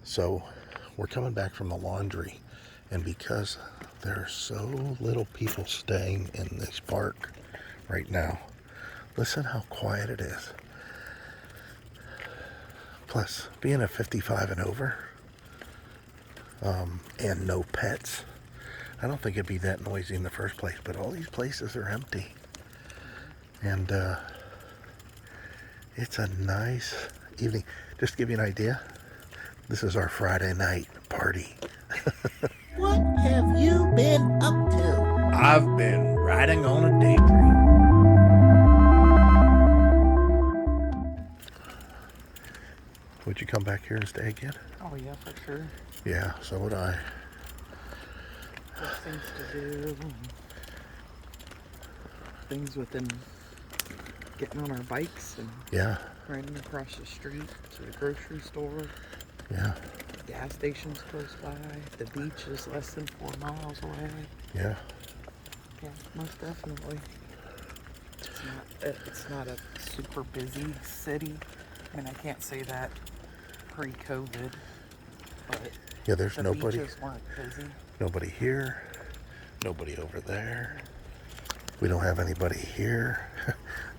So we're coming back from the laundry, and because there are so little people staying in this park right now, listen how quiet it is. Plus, being a 55 and over, and no pets, I don't think it'd be that noisy in the first place, but all these places are empty. And it's a nice evening. Just to give you an idea, this is our Friday night party. What have you been up to? I've been riding on a daydream. Would you come back here and stay again? Oh yeah, for sure. Yeah, so would I. There's things to do. Things within getting on our bikes and Yeah, riding across the street to the grocery store. yeah, The gas station's close by. The beach is less than 4 miles away. yeah. Yeah, most definitely. It's not a super busy city. I mean, I can't say that pre-COVID, but Yeah, there's the nobody. beaches weren't busy. Nobody here. Nobody over there. We don't have anybody here.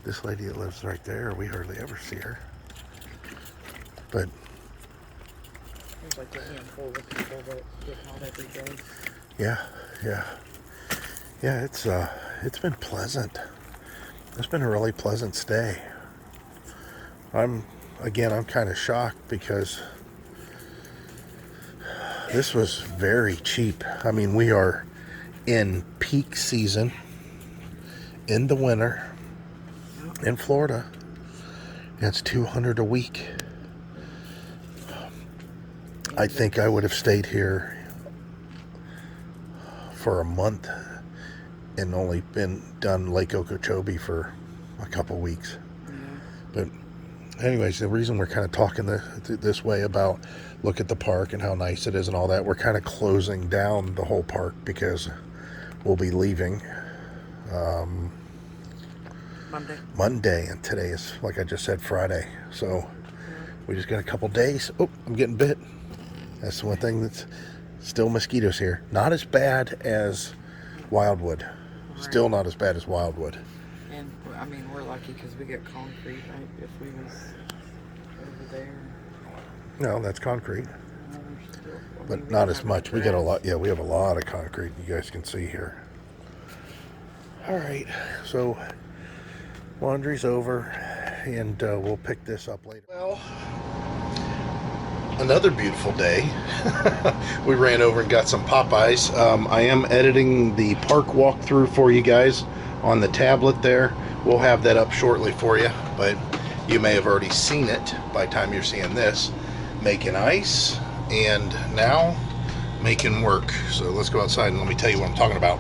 This lady that lives right there, we hardly ever see her. But There's like a handful of people that get out every day. yeah, yeah. Yeah, it's been pleasant. It's been a really pleasant stay. I'm kind of shocked because this was very cheap. I mean, we are in peak season in the winter in Florida. And it's $200 a week. I think I would have stayed here for a month and only been done Lake Okeechobee for a couple weeks. Yeah. But anyways, the reason we're kind of talking this way about look at the park and how nice it is and all that, we're kind of closing down the whole park because we'll be leaving Monday, and today is, like I just said, Friday. So we just got a couple days. Oh, I'm getting bit. That's the one thing that's still mosquitoes here. Not as bad as Wildwood. Right. Still not as bad as Wildwood. And I mean, we're lucky because we get concrete, right? If we was over there, No, that's concrete, we're still, I mean, but we not don't as have much. any We got a grass. lot. Yeah, we have a lot of concrete. You guys can see here. All right, so laundry's over, and we'll pick this up later. Well, another beautiful day. We ran over and got some Popeyes. I am editing the park walkthrough for you guys on the tablet there. We'll have that up shortly for you, but you may have already seen it by the time you're seeing this. Making ice, and now making work. So let's go outside and let me tell you what I'm talking about.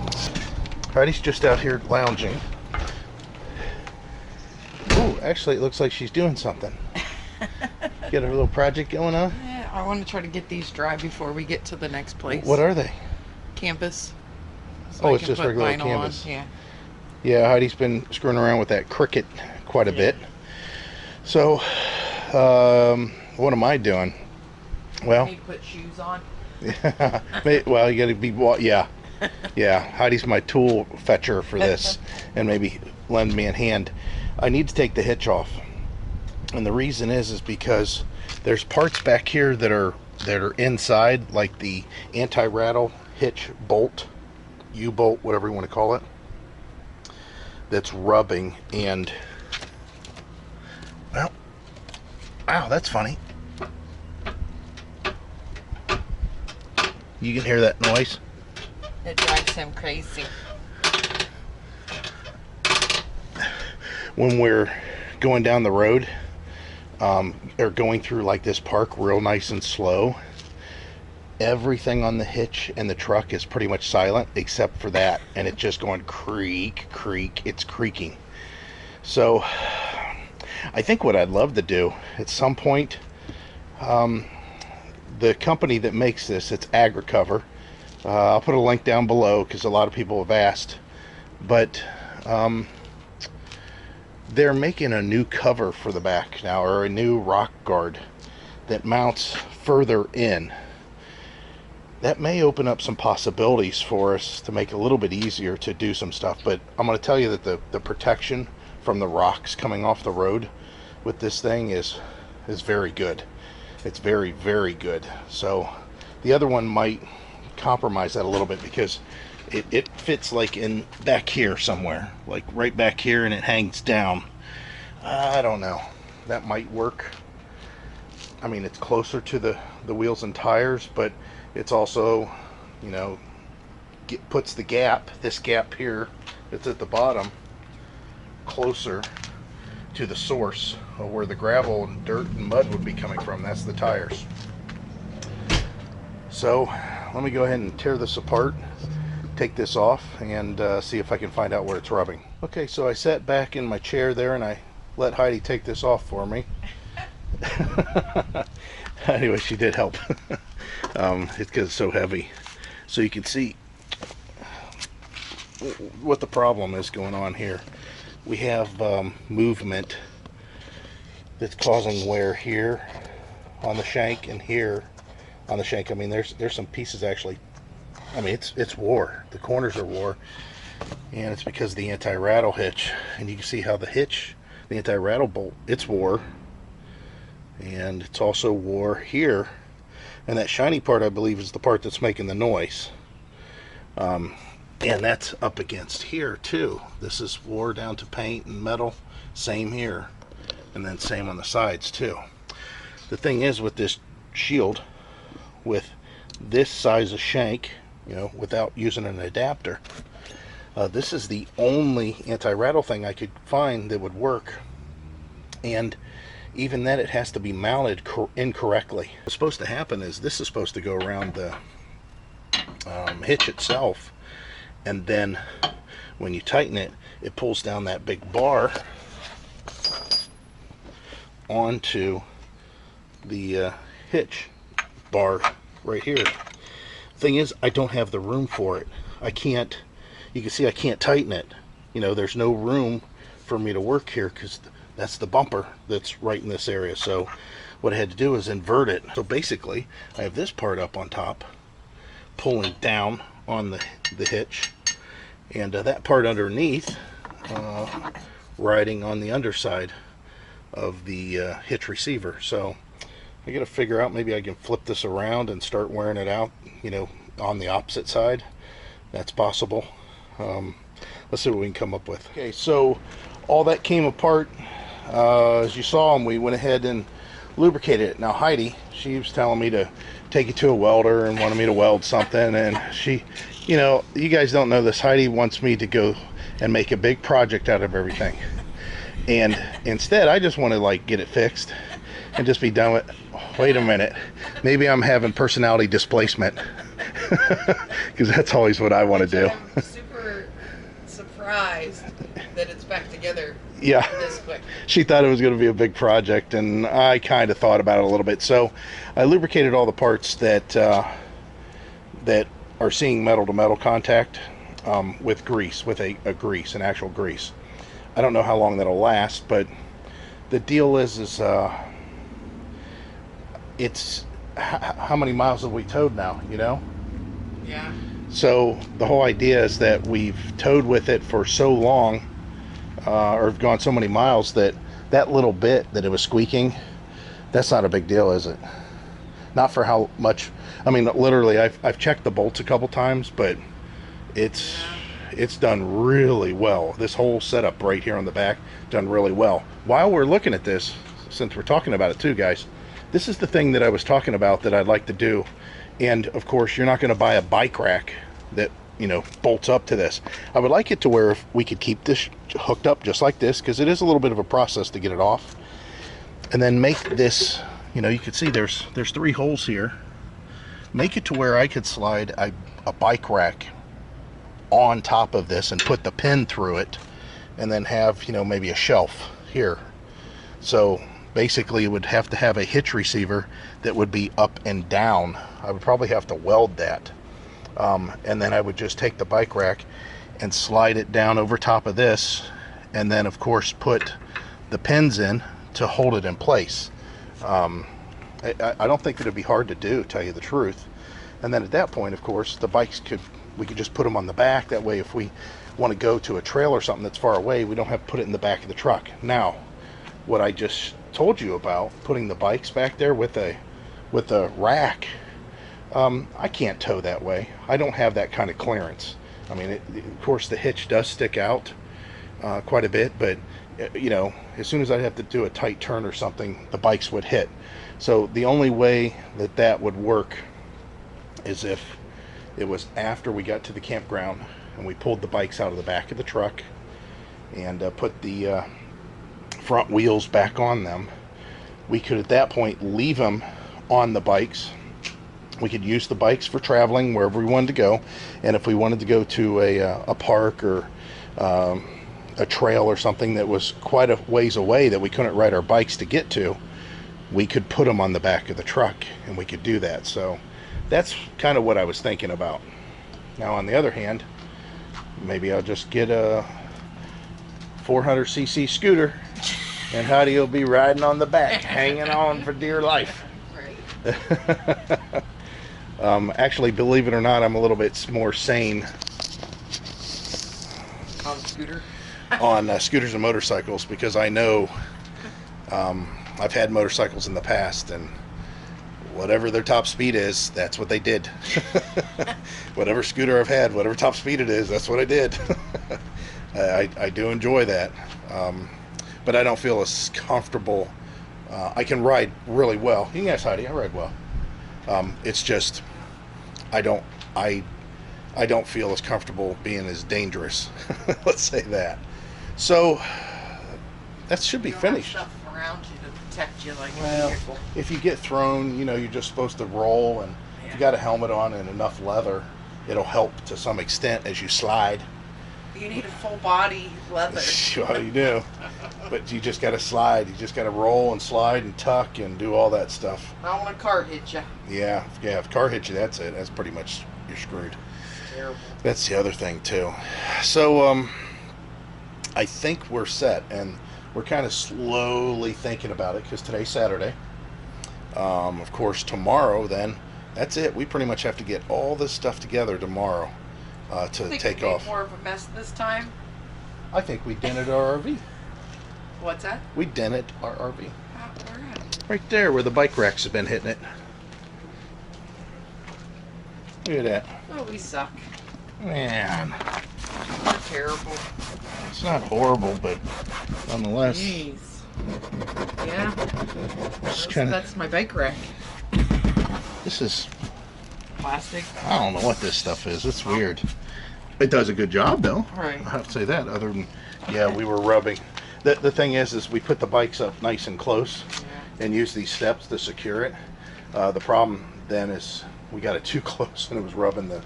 Heidi's just out here lounging. Ooh, actually it looks like she's doing something. Got a little project going on? Yeah, I want to try to get these dry before we get to the next place. What are they? Canvas. So Oh, I it's can just put regular vinyl canvas. on. Yeah. Yeah, Heidi's been screwing around with that Cricut quite a bit. So, what am I doing? Well, Need to put shoes on. well, you gotta be, yeah. Yeah, Heidi's my tool fetcher for this, and maybe lend me a hand. I need to take the hitch off, and the reason is because there's parts back here that are inside, like the anti-rattle hitch bolt, U-bolt, whatever you want to call it, that's rubbing, and well, wow, that's funny. You can hear that noise. It drives him crazy. When we're going down the road, or going through like this park real nice and slow, everything on the hitch and the truck is pretty much silent except for that, and it's just going creak, creak. It's creaking. So I think what I'd love to do at some point, the company that makes this, it's AgriCover. I'll put a link down below because a lot of people have asked, but they're making a new cover for the back now, or a new rock guard that mounts further in. That may open up some possibilities for us to make it a little bit easier to do some stuff, but I'm going to tell you that the protection from the rocks coming off the road with this thing is very good. It's very, very good. So the other one might compromise that a little bit, because it fits like in back here somewhere, like right back here, and it hangs down. I don't know. That might work. I mean, it's closer to the wheels and tires, but it's also, you know, puts the gap, this gap here that's at the bottom, closer to the source of where the gravel and dirt and mud would be coming from. That's the tires. So let me go ahead and tear this apart, take this off, and see if I can find out where it's rubbing. Okay, so I sat back in my chair there and I let Heidi take this off for me. Anyway, she did help. It's because it's so heavy. So you can see what the problem is going on here. We have movement that's causing wear here on the shank and here on the shank. I mean, there's some pieces actually. I mean, it's wore. The corners are wore, and it's because of the anti-rattle hitch. And you can see how the hitch, the anti-rattle bolt, it's wore, and it's also wore here. And that shiny part, I believe, is the part that's making the noise. And that's up against here too. This is wore down to paint and metal. Same here, and then same on the sides too. The thing is with this shield, with this size of shank, you know, without using an adapter, this is the only anti-rattle thing I could find that would work. And even then, it has to be mounted incorrectly. What's supposed to happen is this is supposed to go around the hitch itself, and then when you tighten it, it pulls down that big bar onto the hitch bar right here. Thing is, I don't have the room for it. I can't, you can see I can't tighten it. You know, there's no room for me to work here, because that's the bumper that's right in this area. So what I had to do is invert it. So basically, I have this part up on top, pulling down on the hitch, and that part underneath riding on the underside of the hitch receiver. So I gotta figure out, maybe I can flip this around and start wearing it out, you know, on the opposite side. That's possible. Let's see what we can come up with. Okay, so all that came apart. As you saw, we went ahead and lubricated it. Now Heidi, she was telling me to take it to a welder and wanted me to weld something, and she, you know, you guys don't know this, Heidi wants me to go and make a big project out of everything, and instead I just want to like get it fixed and just be done with. Wait a minute, maybe I'm having personality displacement, because that's always what I want to do. I'm super surprised that it's back together. Yeah, this quick. She thought it was going to be a big project, and I kind of thought about it a little bit. So I lubricated all the parts that that are seeing metal to metal contact with grease, with a grease, an actual grease. I don't know how long that'll last, but the deal is it's how many miles have we towed now, you know? Yeah. So the whole idea is that we've towed with it for so long, or have gone so many miles, that little bit that it was squeaking, that's not a big deal, is it? Not for how much. I mean, literally, I've checked the bolts a couple times, but it's done really well. This whole setup right here on the back done really well. While we're looking at this, since we're talking about it too, guys, this is the thing that I was talking about that I'd like to do. And of course, you're not going to buy a bike rack that, you know, bolts up to this. I would like it to where if we could keep this hooked up just like this, because it is a little bit of a process to get it off, and then make this, you know, you can see there's 3 holes here. Make it to where I could slide a bike rack on top of this and put the pin through it, and then have, you know, maybe a shelf here. So basically it would have to have a hitch receiver that would be up and down. I would probably have to weld that, and then I would just take the bike rack and slide it down over top of this, and then of course put the pins in to hold it in place. I don't think it'd be hard to do, tell you the truth. And then at that point, of course, the bikes we could just put them on the back. That way, if we want to go to a trail or something that's far away, we don't have to put it in the back of the truck. Now, what I just told you about, putting the bikes back there with a rack, I can't tow that way. I don't have that kind of clearance. I mean, of course, the hitch does stick out quite a bit, but you know, as soon as I have to do a tight turn or something, the bikes would hit. So the only way that would work is if it was after we got to the campground and we pulled the bikes out of the back of the truck and put the front wheels back on them. We could at that point leave them on the bikes. We could use the bikes for traveling wherever we wanted to go, and if we wanted to go to a park or a trail or something that was quite a ways away that we couldn't ride our bikes to get to, we could put them on the back of the truck and we could do that. So that's kind of what I was thinking about. Now on the other hand, maybe I'll just get a 400cc scooter and Heidi will be riding on the back, hanging on for dear life. Actually, believe it or not, I'm a little bit more sane On the scooter? on scooters and motorcycles, because I know I've had motorcycles in the past, and whatever their top speed is, that's what they did. Whatever scooter I've had, whatever top speed it is, that's what I did. I do enjoy that, but I don't feel as comfortable. I can ride really well. You can ask Heidi, I ride well. It's just I don't feel as comfortable being as dangerous. Let's say that. So that should be finished. Stuff around you to protect you like Well, a vehicle. if you get thrown, you know, you're just supposed to roll, and if you got a helmet on and enough leather, it'll help to some extent as you slide. You need a full body leather. Sure you do. But you just got to slide. You just got to roll and slide and tuck and do all that stuff. Not when a car hits you. Yeah. If car hits you, that's it. That's pretty much, you're screwed. Terrible. That's the other thing too. So I think we're set, and we're kind of slowly thinking about it because today's Saturday. Of course, tomorrow then, that's it. We pretty much have to get all this stuff together tomorrow to Think take we made off. more of a mess this time. I think we dented our RV. What's that? We dented our RV. Where at? Right there where the bike racks have been hitting it. Look at that. Oh, we suck. Man, We're terrible. it's not horrible, but nonetheless, Jeez. Yeah. That's my bike rack. this is, Plastic. I don't know what this stuff is. It's weird. It does a good job though. Right. I have to say that. Other than, yeah, we were rubbing. The thing is we put the bikes up nice and close and use these steps to secure it. The problem then is we got it too close and it was rubbing the,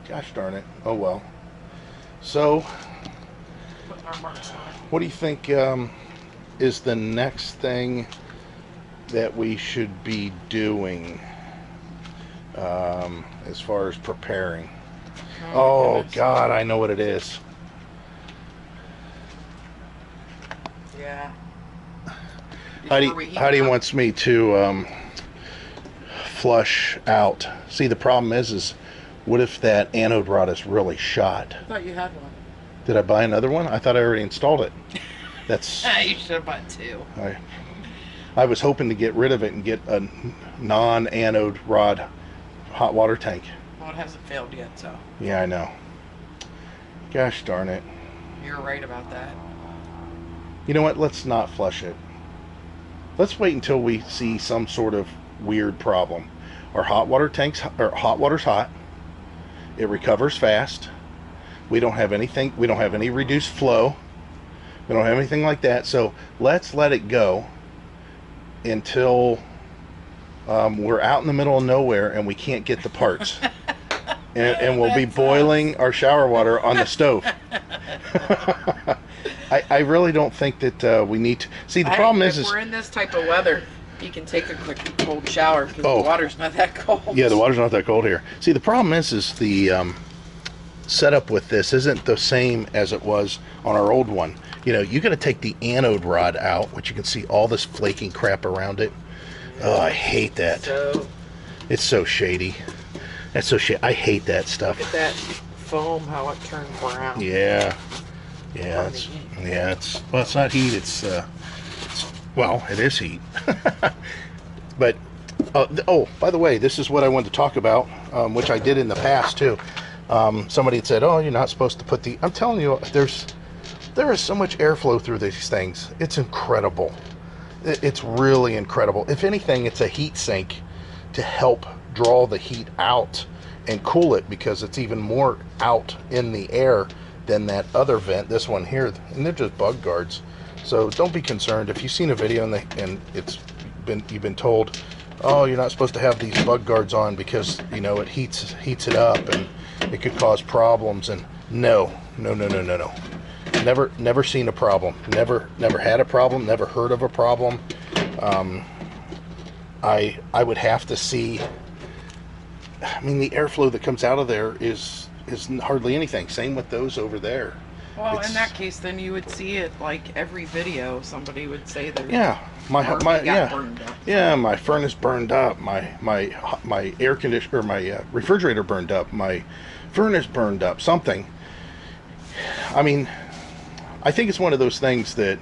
gosh darn it. Oh well. So Put our marks on it. what do you think is the next thing that we should be doing as far as preparing? Oh goodness. God, I know what it is. Yeah. Heidi wants me to flush out. See, the problem is what if that anode rod is really shot? I thought you had one. Did I buy another one? I thought I already installed it. That's. You should have bought two. I was hoping to get rid of it and get a non-anode rod hot water tank. Well, it hasn't failed yet, so Yeah, I know. Gosh darn it. you're right about that. You know what? Let's not flush it. Let's wait until we see some sort of weird problem. Our hot water tanks, or hot water's hot. It recovers fast. We don't have anything. We don't have any reduced flow. We don't have anything like that. So let's let it go until we're out in the middle of nowhere and we can't get the parts. And we'll be boiling our shower water on the stove. I really don't think that we need to. See, the problem if is we're in this type of weather, you can take a quick cold shower because Oh. the water's not that cold. yeah, the water's not that cold here. See, the problem is the setup with this isn't the same as it was on our old one. You know, you got to take the anode rod out, which you can see all this flaking crap around it. Oh, I hate that. So It's so shady. That's so shady. I hate that stuff. look at that foam, how it turned brown. Yeah. From the It's heat. yeah. It's not heat. Well, it is heat. But oh, by the way, this is what I wanted to talk about, which I did in the past too. Somebody had said, "Oh, you're not supposed to put the." I'm telling you, there is so much airflow through these things. It's incredible. It's really incredible. If anything, it's a heat sink to help draw the heat out and cool it, because it's even more out in the air than that other vent. This one here, and they're just bug guards. So don't be concerned if you've seen a video and you've been told, oh, you're not supposed to have these bug guards on because it heats it up and it could cause problems. And no. Never seen a problem. Never had a problem. Never heard of a problem. I would have to see. I mean, the airflow that comes out of there is hardly anything. Same with those over there. Well, in that case, then you would see it like every video. Somebody would say their my burned up. Yeah, my furnace burned up. My air conditioner, or my refrigerator burned up. My furnace burned up. Something. I mean, I think it's one of those things that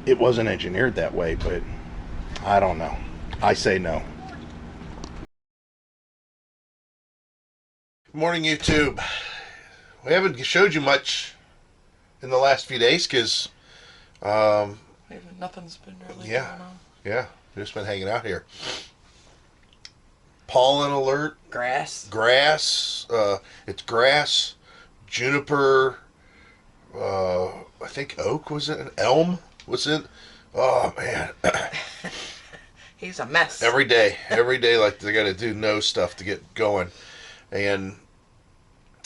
it wasn't engineered that way, but I don't know. I say no. Good morning, YouTube. We haven't showed you much in the last few days because Nothing's been really yeah, going on. yeah, we've just been hanging out here. Pollen alert. Grass. It's grass, juniper. I think oak was it? An elm was it? Oh man. He's a mess. Every day, like they got to do nose stuff to get going. And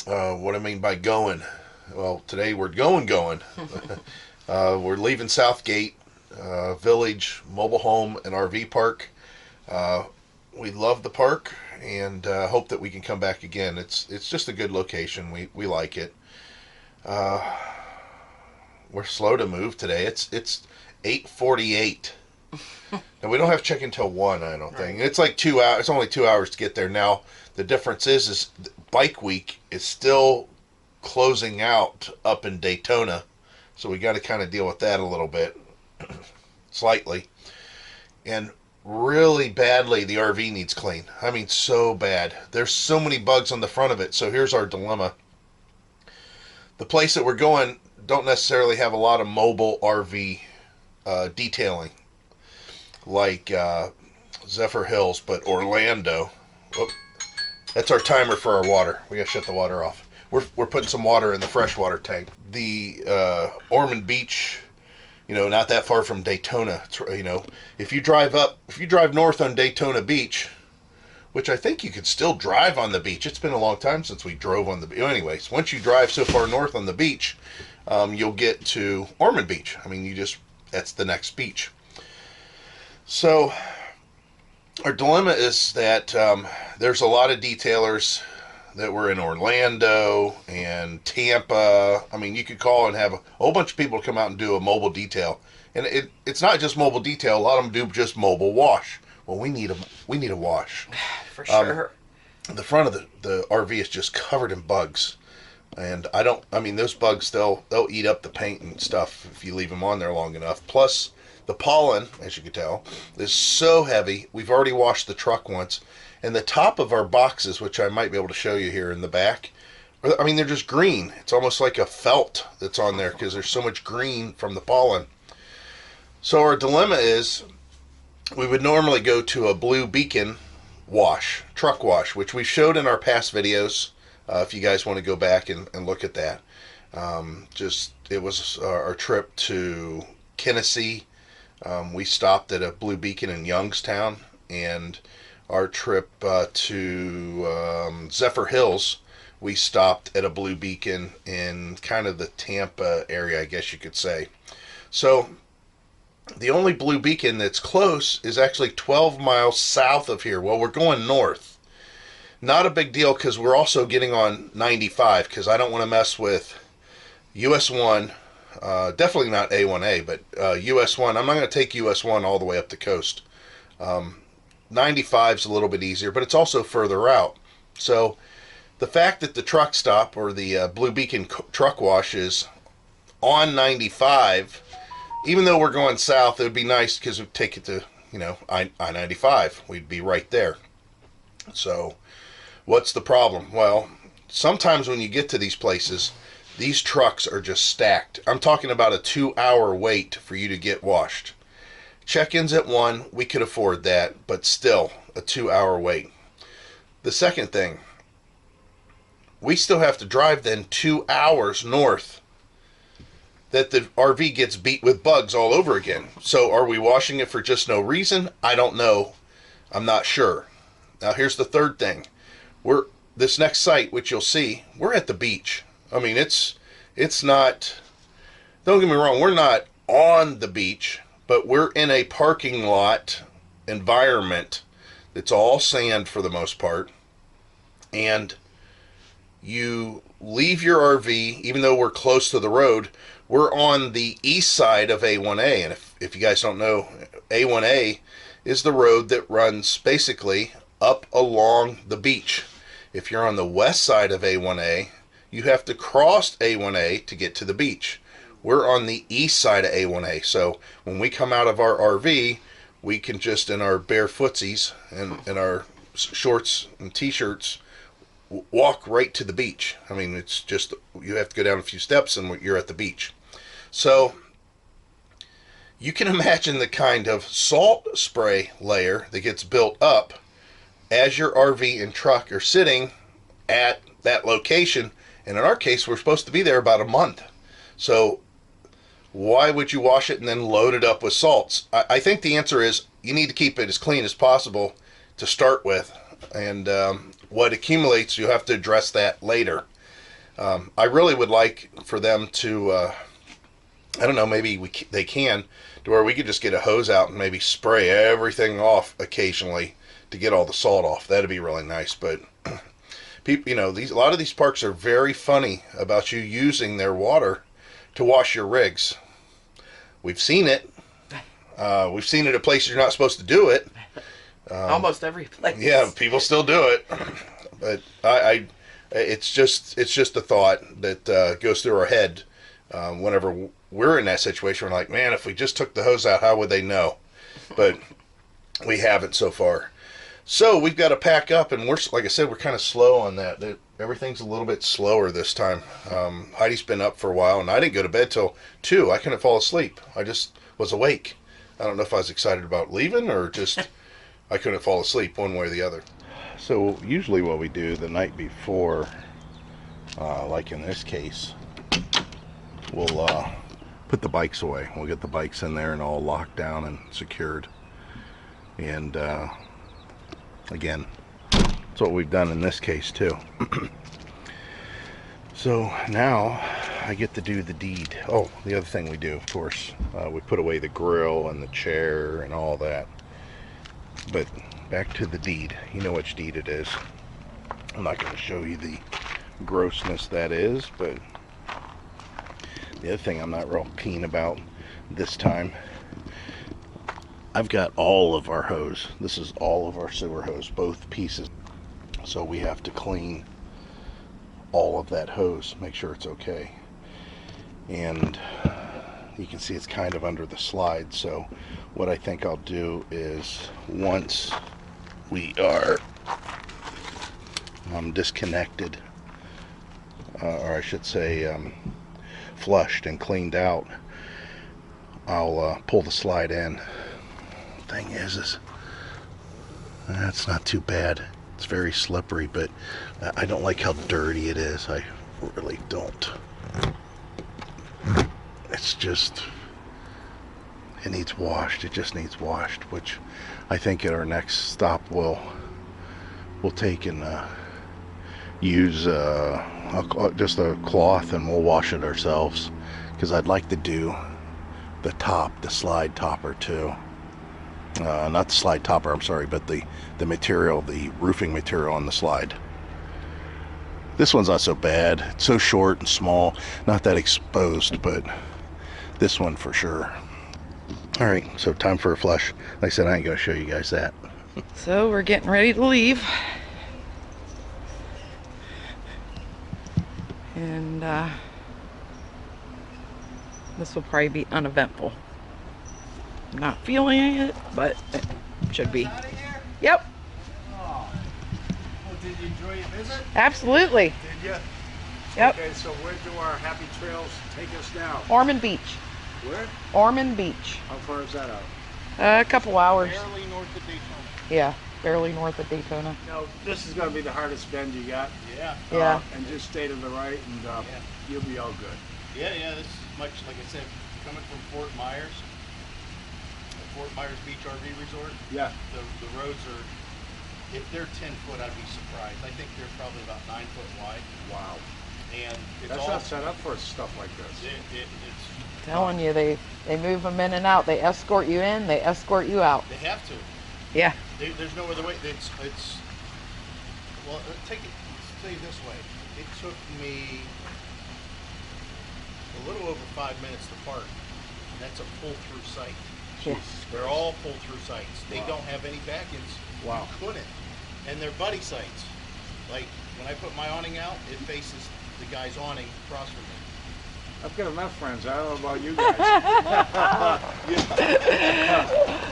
what I mean by going, well, today we're going. We're leaving Southgate Village Mobile Home and RV Park. We love the park and hope that we can come back again. It's just a good location. We like it. We're slow to move today. It's 8:48. And we don't have check until 1, I don't think. It's like 2 hours. It's only 2 hours to get there. Now, the difference is Bike Week is still closing out up in Daytona. So we got to kind of deal with that a little bit. Slightly. And really badly, the RV needs clean. I mean, so bad. There's so many bugs on the front of it. So here's our dilemma. The place that we're going don't necessarily have a lot of mobile RV detailing. Like Zephyr Hills, but Orlando. Whoop. That's our timer for our water. We gotta shut the water off. We're putting some water in the freshwater tank. The Ormond Beach, not that far from Daytona. If you drive north on Daytona Beach, which I think you could still drive on the beach. It's been a long time since we drove on the beach. Anyways, once you drive so far north on the beach, you'll get to Ormond Beach. I mean, that's the next beach. So our dilemma is that there's a lot of detailers that were in Orlando and Tampa. I mean, you could call and have a whole bunch of people come out and do a mobile detail. And it's not just mobile detail. A lot of them do just mobile wash. Well, we need a wash. For sure. The front of the RV is just covered in bugs. And those bugs, they'll eat up the paint and stuff if you leave them on there long enough. Plus, the pollen, as you can tell, is so heavy. We've already washed the truck once. And the top of our boxes, which I might be able to show you here in the back, they're just green. It's almost like a felt that's on there because there's so much green from the pollen. So our dilemma is we would normally go to a Blue Beacon truck wash, which we showed in our past videos. If you guys want to go back and look at that. It was our trip to Tennessee. We stopped at a Blue Beacon in Youngstown, and our trip to Zephyr Hills, we stopped at a Blue Beacon in kind of the Tampa area, I guess you could say. So the only Blue Beacon that's close is actually 12 miles south of here. Well, we're going north. Not a big deal because we're also getting on 95 because I don't want to mess with US 1. Definitely not A1A, but US1. I'm not going to take US1 all the way up the coast. 95 is a little bit easier, but it's also further out. So the fact that the truck stop or the Blue Beacon truck wash is on 95, even though we're going south, it would be nice because it would take it to, I-95. We'd be right there. So what's the problem? Well, sometimes when you get to these places, these trucks are just stacked. I'm talking about a 2-hour wait for you to get washed. Check-ins at 1, we could afford that, but still a 2-hour wait. The second thing, we still have to drive then 2 hours north, that the RV gets beat with bugs all over again. So are we washing it for just no reason? I don't know. I'm not sure. Now here's the third thing. This next site, which you'll see, we're at the beach. I mean, it's not, don't get me wrong, we're not on the beach, but we're in a parking lot environment that's all sand for the most part. And you leave your RV, even though we're close to the road, we're on the east side of A1A. And if you guys don't know, A1A is the road that runs basically up along the beach. If you're on the west side of A1A, you have to cross A1A to get to the beach. We're on the east side of A1A. So when we come out of our RV, we can just, in our bare footsies and in our shorts and t-shirts, walk right to the beach. I mean, it's just, you have to go down a few steps and you're at the beach. So you can imagine the kind of salt spray layer that gets built up as your RV and truck are sitting at that location. And in our case, we're supposed to be there about a month. So why would you wash it and then load it up with salts? I think the answer is you need to keep it as clean as possible to start with. And what accumulates, you have to address that later. I really would like for them to, I don't know, maybe they can, to where we could just get a hose out and maybe spray everything off occasionally to get all the salt off. That'd be really nice. But people, a lot of these parks are very funny about you using their water to wash your rigs. We've seen it. We've seen it at places you're not supposed to do it. Almost every place. Yeah, people still do it. But it's just a thought that goes through our head whenever we're in that situation. We're like, man, if we just took the hose out, how would they know? But we haven't so far. So we've got to pack up, and like I said, we're kind of slow on that. Everything's a little bit slower this time. Heidi's been up for a while, and I didn't go to bed till 2. I couldn't fall asleep. I just was awake. I don't know if I was excited about leaving or just I couldn't fall asleep one way or the other. So usually what we do the night before, like in this case, we'll put the bikes away. We'll get the bikes in there and all locked down and secured. And again, that's what we've done in this case too. So now I get to do the deed. Oh, the other thing we do, of course, we put away the grill and the chair and all that. But back to the deed. You know which deed it is. I'm not going to show you the grossness that is, but the other thing I'm not real keen about this time, I've got all of our hose. This is all of our sewer hose, both pieces. So we have to clean all of that hose, make sure it's okay. And you can see it's kind of under the slide. So what I think I'll do is once we are disconnected, or I should say flushed and cleaned out, I'll pull the slide in. Thing is that's not too bad. It's very slippery, but I don't like how dirty it is. I really don't. It's just, it needs washed. It just needs washed, which I think at our next stop we'll take and use just a cloth and we'll wash it ourselves, because I'd like to do the top, the slide topper too. Not the slide topper, I'm sorry, but the material, the roofing material on the slide. This one's not so bad. It's so short and small, not that exposed, but this one for sure. All right, so time for a flush. Like I said, I ain't gonna show you guys that. So we're getting ready to leave. And this will probably be uneventful. I'm not feeling it, but it should be. Yep. Oh. Well, did you enjoy your visit? Absolutely. Did you? Yep. Okay, so where do our happy trails take us now? Ormond Beach. Where? Ormond Beach. How far is that out? A couple hours. Barely north of Daytona. Yeah, barely north of Daytona. Now, this is going to be the hardest bend you got. Yeah. Yeah. And just stay to the right, and you'll be all good. Yeah, this is much, like I said, coming from Fort Myers Beach RV Resort. Yeah. The roads are, if they're 10 foot, I'd be surprised. I think they're probably about 9 foot wide. Wow. And it's That's all, not set up for stuff like this. it's Telling you, they move them in and out. They escort you in, they escort you out. They have to. Yeah. There's no other way. It's well, take it. Say it this way. It took me a little over 5 minutes to park. And that's a pull-through site. Yeah. They're all pull-through sites. They don't have any back-ends. Wow. You couldn't. And they're buddy sites. Like when I put my awning out, it faces the guy's awning across from me. I've got enough friends. I don't know about you guys.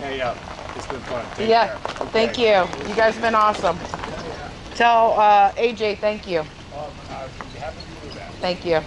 Hey, it's been fun. Take Yeah, care. thank you. You guys have been awesome. Tell AJ thank you. Happy to do that. Thank you.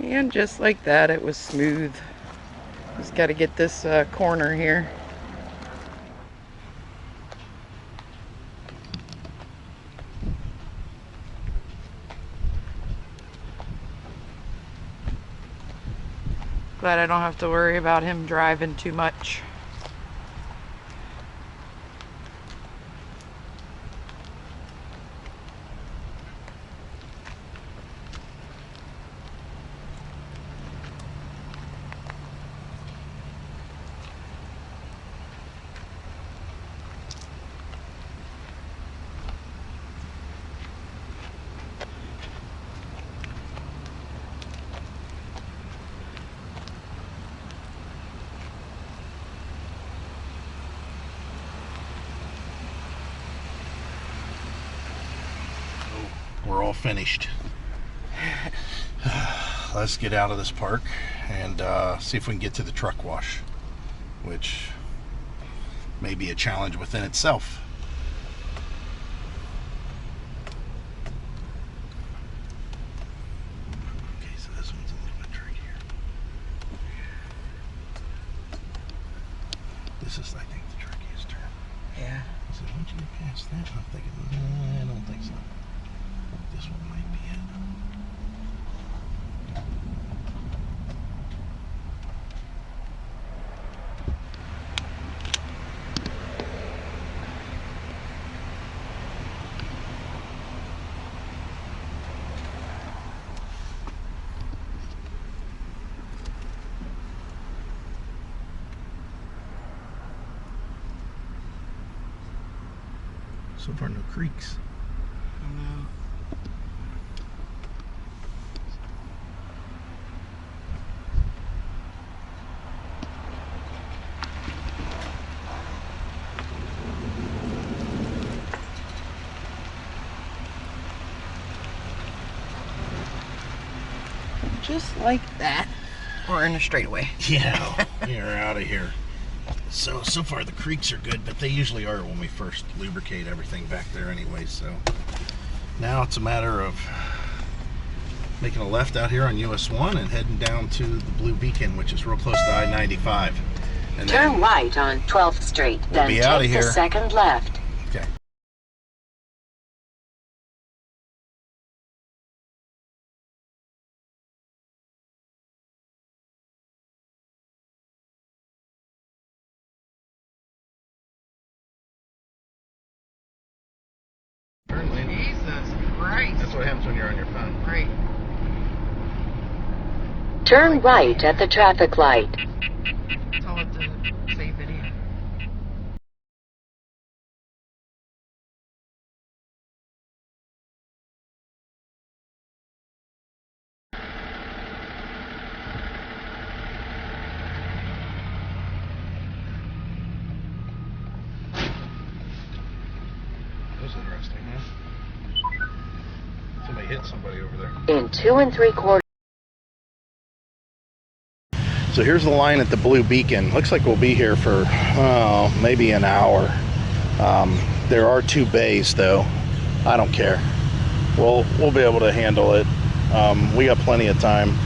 And just like that, it was smooth. Just got to get this corner here. Glad I don't have to worry about him driving too much. We're all finished. Let's get out of this park and see if we can get to the truck wash, which may be a challenge within itself. Okay, so this one's a little bit trickier. This is, I think, the trickiest turn. Yeah. So once you get past that, I'm thinking, I don't think so. This one might be it. So far, no creeks. Just like that. We're in a straightaway. Yeah, you're out of here. So far the creeks are good, but they usually are when we first lubricate everything back there anyway. So now it's a matter of making a left out here on US 1 and heading down to the Blue Beacon, which is real close to I-95. And turn right on 12th Street, we'll then be out of take here. the second left. Okay. Jesus Christ. That's what happens when you're on your phone. Right. Turn right at the traffic light. Tell it to save video. That was interesting, huh? Somebody hit somebody over there. In 2 3/4. So here's the line at the Blue Beacon. Looks like we'll be here for maybe an hour. There are 2 bays though. I don't care. We'll be able to handle it. We got plenty of time.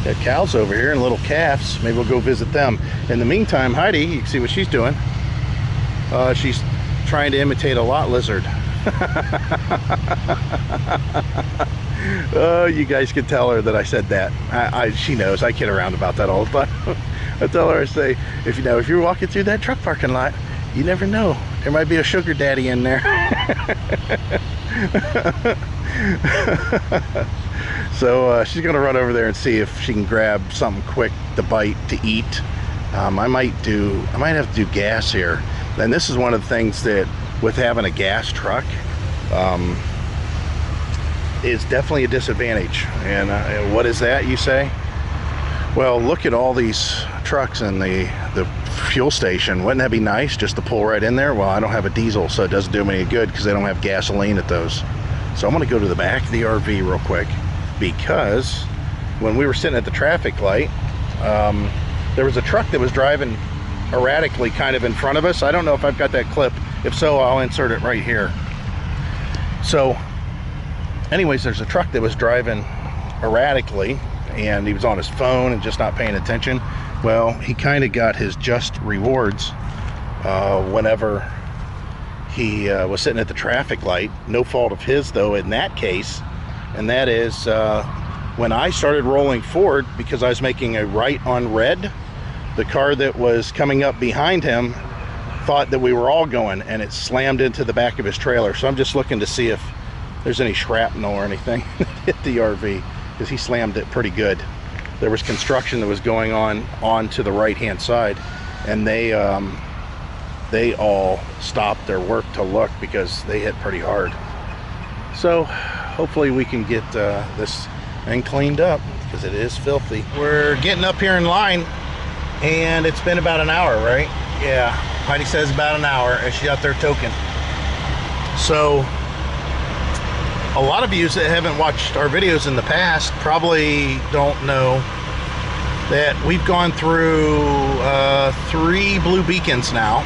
Got cows over here and little calves. Maybe we'll go visit them. In the meantime, Heidi, you can see what she's doing. She's trying to imitate a lot lizard. Oh, you guys can tell her that I said that. She knows. I kid around about that all the time. I tell her, I say, if you're walking through that truck parking lot, you never know. There might be a sugar daddy in there. So she's gonna run over there and see if she can grab something quick to bite to eat. I might have to do gas here. And this is one of the things that with having a gas truck, is definitely a disadvantage. And what is that, you say? Well, look at all these trucks in the fuel station. Wouldn't that be nice just to pull right in there? Well, I don't have a diesel, so it doesn't do me any good because they don't have gasoline at those. So I'm gonna go to the back of the RV real quick, because when we were sitting at the traffic light, there was a truck that was driving erratically kind of in front of us. I don't know if I've got that clip. If so, I'll insert it right here. So anyways, there's a truck that was driving erratically and he was on his phone and just not paying attention. Well, he kind of got his just rewards whenever he was sitting at the traffic light. No fault of his though in that case, and that is when I started rolling forward because I was making a right on red, the car that was coming up behind him thought that we were all going, and it slammed into the back of his trailer. So I'm just looking to see if there's any shrapnel or anything that hit the RV, because he slammed it pretty good. There was construction that was going on to the right hand side, and they all stopped their work to look because they hit pretty hard. So hopefully we can get this thing cleaned up, because it is filthy. We're getting up here in line, and it's been about an hour, right? Yeah, Heidi says about an hour as she's out there toking. So a lot of you that haven't watched our videos in the past probably don't know that we've gone through 3 Blue Beacons now,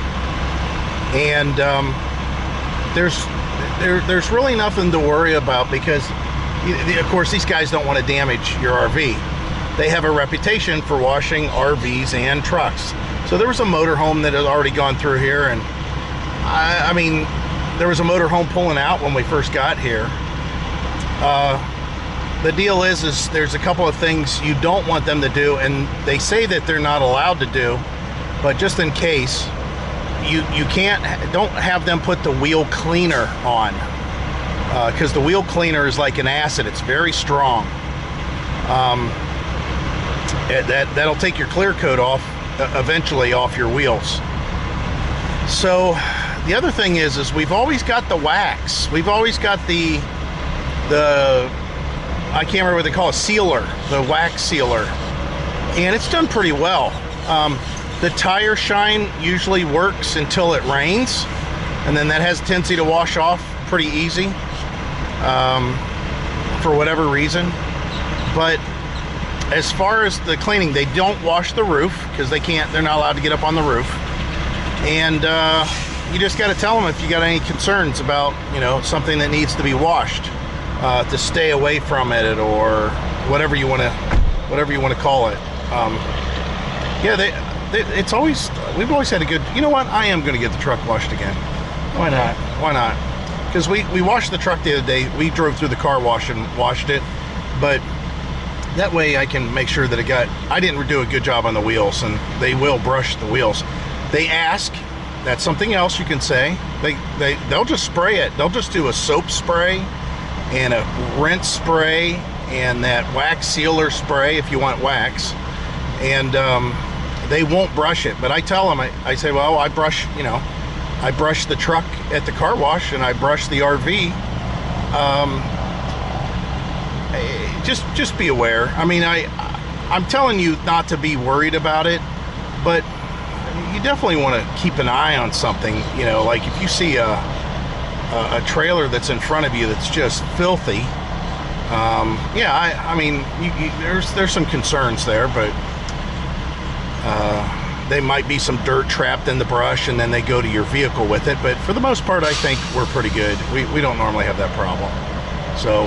and there's really nothing to worry about, because of course these guys don't want to damage your RV. They have a reputation for washing RVs and trucks. So there was a motorhome that had already gone through here, and I mean, there was a motorhome pulling out when we first got here. The deal is there's a couple of things you don't want them to do, and they say that they're not allowed to do, but just in case, don't have them put the wheel cleaner on, because the wheel cleaner is like an acid. It's very strong. That'll take your clear coat off eventually off your wheels. So the other thing is we've always got the wax. We've always got the I can't remember what they call it, sealer, the wax sealer, and it's done pretty well. The tire shine usually works until it rains, and then that has a tendency to wash off pretty easy for whatever reason. But as far as the cleaning, they don't wash the roof because they're not allowed to get up on the roof. And you just got to tell them if you got any concerns about, something that needs to be washed. to stay away from it, or whatever you want to call it. Yeah, it's always, we've always had a good. You know what? I am going to get the truck washed again. Why not? Why not? Because we washed the truck the other day. We drove through the car wash and washed it, but that way I can make sure that I didn't do a good job on the wheels, and they will brush the wheels. They ask, that's something else you can say. They'll just spray it. They'll just do a soap spray and a rinse spray and that wax sealer spray if you want wax, and they won't brush it. But I tell them, I say, well, I brush the truck at the car wash, and I brush the RV. Just be aware. I mean, I'm telling you not to be worried about it, but you definitely want to keep an eye on something. You know, like if you see a trailer that's in front of you that's just filthy. Yeah, I mean, there's some concerns there, but they might be some dirt trapped in the brush, and then they go to your vehicle with it. But for the most part, I think we're pretty good. We don't normally have that problem. So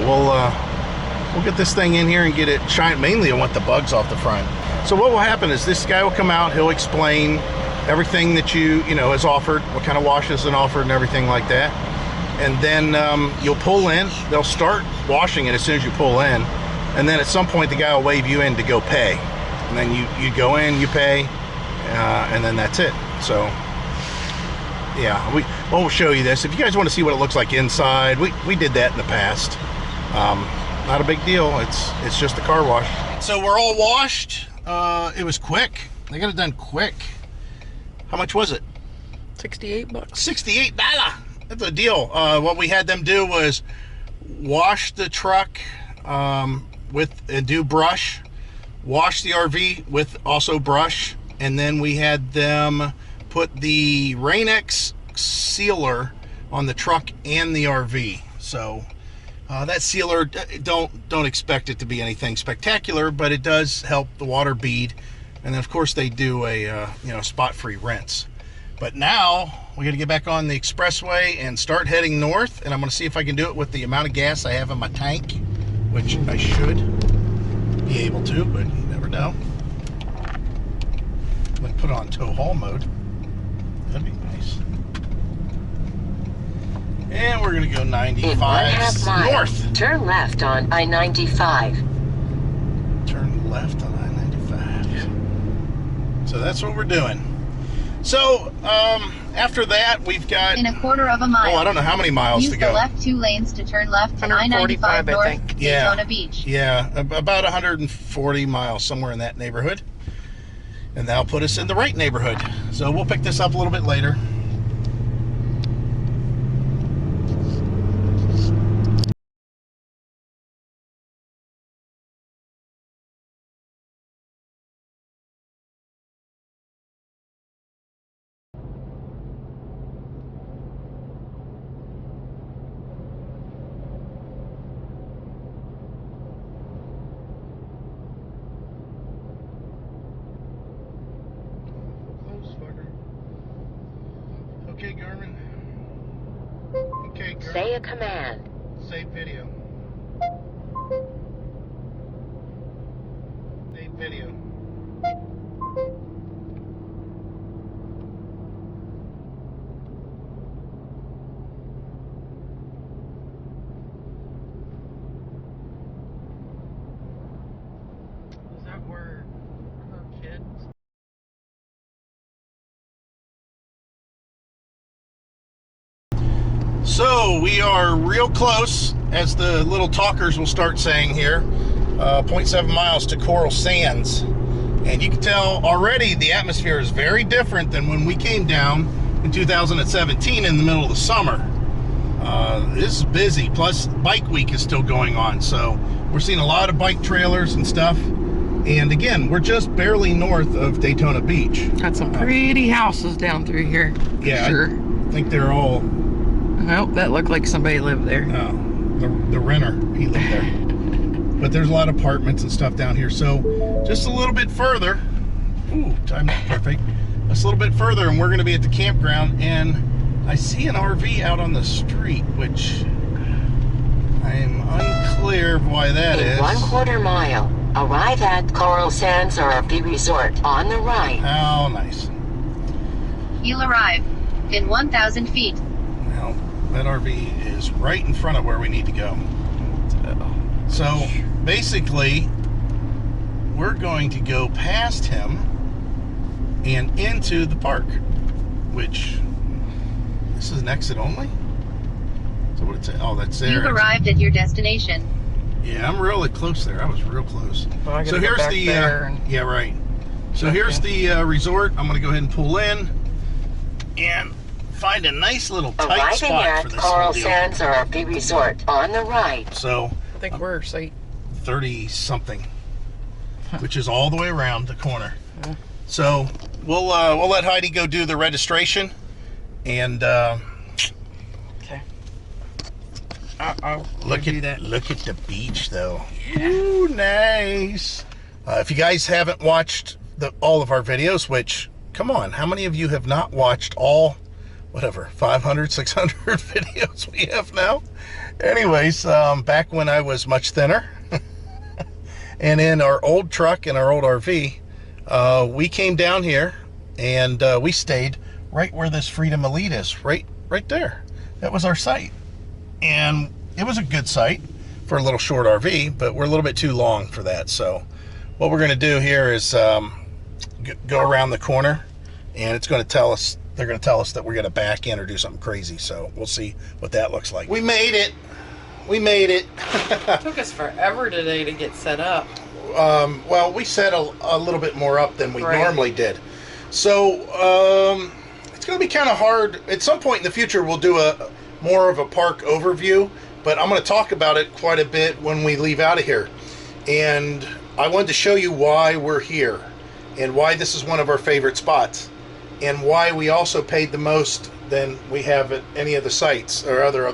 we'll get this thing in here and get it shined. Mainly I want the bugs off the front. So what will happen is this guy will come out, he'll explain everything that you know is offered, what kind of wash is offered and everything like that. And then you'll pull in, they'll start washing it as soon as you pull in, and then at some point the guy will wave you in to go pay. And then you go in, you pay, and then that's it. So yeah, we'll show you this. If you guys want to see what it looks like inside, we did that in the past. Not a big deal. It's just a car wash. So we're all washed. It was quick. They got it done quick. How much was it? $68. $68. That's a deal. What we had them do was wash the truck and do brush, wash the RV with also brush, and then we had them put the Rain-X sealer on the truck and the RV. So that sealer, don't expect it to be anything spectacular, but it does help the water bead. And then of course they do a spot-free rinse. But now we got to get back on the expressway and start heading north, and I'm going to see if I can do it with the amount of gas I have in my tank, which I should be able to, but you never know. I'm going to put it on tow haul mode. That'd be nice. And we're going to go 95 In 1/2 mile, north. turn left on I-95. Turn left on I-95. So that's what we're doing. So after that, we've got in a 1/4 of a mile. Oh, I don't know how many miles Use to go. the left 2 lanes to turn left to 145, I-95 I north, think. Daytona Beach. Yeah, about 140 miles, somewhere in that neighborhood. And that'll put us in the right neighborhood. So we'll pick this up a little bit later. Okay, Garmin. Okay, Garmin. Say a command. Save video. Save video. Is that where her kids? So we are real close, as the little talkers will start saying here, 0.7 miles to Coral Sands. And you can tell already the atmosphere is very different than when we came down in 2017 in the middle of the summer. This is busy, plus bike week is still going on. So we're seeing a lot of bike trailers and stuff. And again, we're just barely north of Daytona Beach. Got some pretty houses down through here. Yeah, Sure. I think they're all... Nope, that looked like somebody lived there. Oh, the renter, he lived there. But there's a lot of apartments and stuff down here. So just a little bit further. Ooh, timed perfect. Just a little bit further, and we're going to be at the campground. And I see an RV out on the street, which I am clear of why that In is. 1/4 mile, arrive at Coral Sands RV Resort on the right. How nice. You'll arrive in 1,000 feet. Now, that RV is right in front of where we need to go. So, basically, we're going to go past him and into the park, which, this is an exit only? So what it's, oh, that's there. You've arrived at your destination. Yeah, I'm really close there. I was real close. Well, I gotta So go here's back the, there and- yeah, right. So Okay. here's the resort. I'm gonna go ahead and pull in and find a nice little tight Arriving spot for at this Coral whole deal. Sands RV Resort on the right. So I think we're safe. 30 something, which is all the way around the corner. So we'll let Heidi go do the registration, and Okay. I'll look do at that. look at the beach though. Ooh, nice. If you guys haven't watched all of our videos, which, come on, how many of you have not watched all, whatever, 500, 600 videos we have now? Anyways, back when I was much thinner, and in our old truck and our old RV, we came down here and we stayed right where this Freedom Elite is, right there. That was our site. And it was a good site for a little short RV, but we're a little bit too long for that. So what we're going to do here is go around the corner, and it's going to tell us, they're going to tell us that we're going to back in or do something crazy. So we'll see what that looks like. We made it. We made it. It took us forever today to get set up. Well, we set a little bit more up than we Right. normally did. So it's going to be kind of hard. At some point in the future, we'll do a more of a park overview, but I'm going to talk about it quite a bit when we leave out of here. And I wanted to show you why we're here and why this is one of our favorite spots and why we also paid the most than we have at any of the sites or other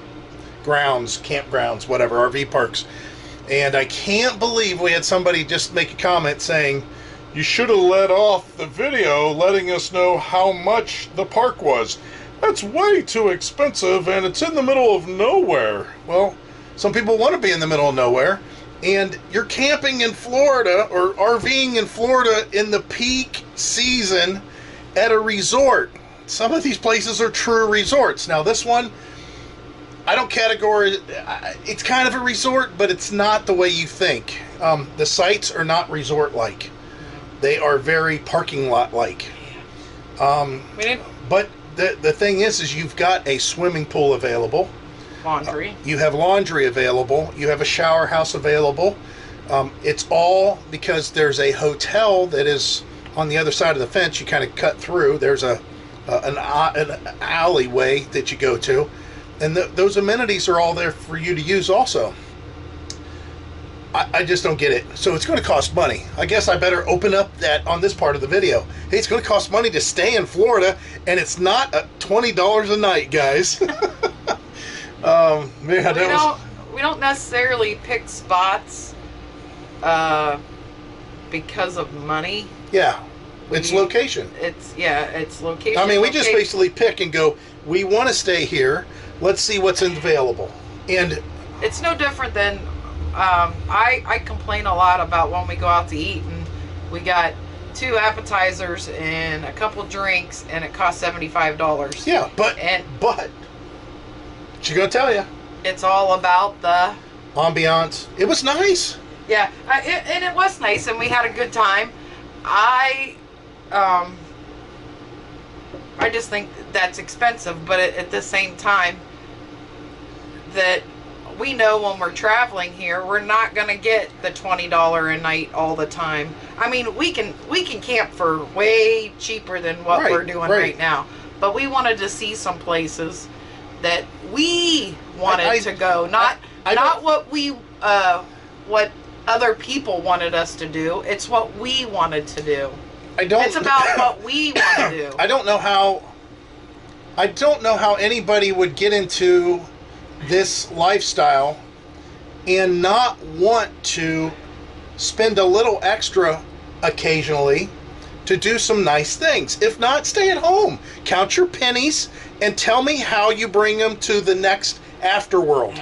grounds, campgrounds, whatever, RV parks. And I can't believe we had somebody just make a comment saying, you should have let off the video letting us know how much the park was. That's way too expensive and it's in the middle of nowhere. Well, some people want to be in the middle of nowhere, and you're camping in Florida or RVing in Florida in the peak season at a resort. Some of these places are true resorts. Now this one, I don't categorize, it's kind of a resort, but it's not the way you think. The sites are not resort-like. They are very parking lot-like. We didn't But the thing is you've got a swimming pool available. laundry. You have laundry available. You have a shower house available. It's all because there's a hotel that is on the other side of the fence. You kind of cut through. There's an alleyway that you go to. And those amenities are all there for you to use also. I just don't get it. So it's going to cost money. I guess I better open up that on this part of the video. Hey, it's going to cost money to stay in Florida, and it's not $20 a night, guys. Man, We don't necessarily pick spots because of money. Yeah, it's location. It's location. I mean, we just location. basically pick and go, we want to stay here. Let's see what's available. And It's no different than I complain a lot about when we go out to eat and we got 2 appetizers and a couple drinks and it costs $75. yeah, but she's going to tell you. It's all about the Ambiance. It was nice. yeah, and it was nice and we had a good time. I just think that's expensive, but at the same time that we know when we're traveling here, we're not going to get the $20 a night all the time. I mean, we can camp for way cheaper than what Right, we're doing right now. But we wanted to see some places that we wanted to go, not what we what other people wanted us to do. It's what we wanted to do. It's about what we want to do. I don't know how anybody would get into this lifestyle and not want to spend a little extra occasionally to do some nice things. If not, stay at home. Count your pennies and tell me how you bring them to the next afterworld.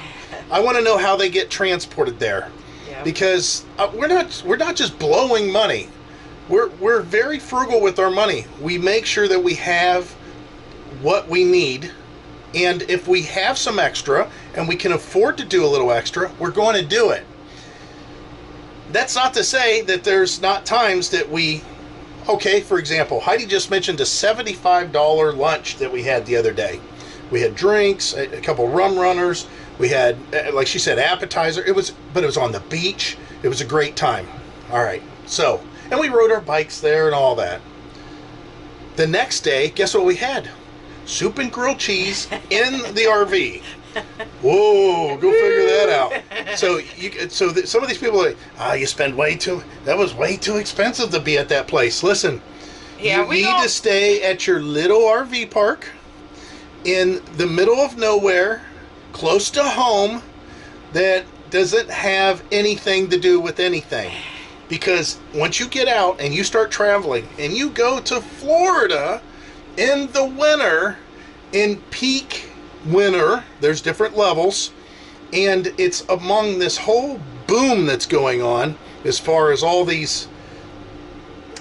I want to know how they get transported there, because we're not just blowing money. We're very frugal with our money. We make sure that we have what we need, and if we have some extra and we can afford to do a little extra, we're going to do it. That's not to say that there's not times that we, okay, for example, Heidi just mentioned a $75 lunch that we had the other day. We had drinks, a couple rum runners, we had, like she said, appetizer. But it was on the beach. It was a great time. All right, so, and we rode our bikes there and all that. The next day, guess what we had? Soup and grilled cheese in the RV. Whoa, go figure that out. So some of these people are like, you spend that was way too expensive to be at that place. Listen, you need to stay at your little RV park in the middle of nowhere, close to home, that doesn't have anything to do with anything. Because once you get out and you start traveling and you go to Florida in the winter, in peak winter, there's different levels, and it's among this whole boom that's going on as far as all these,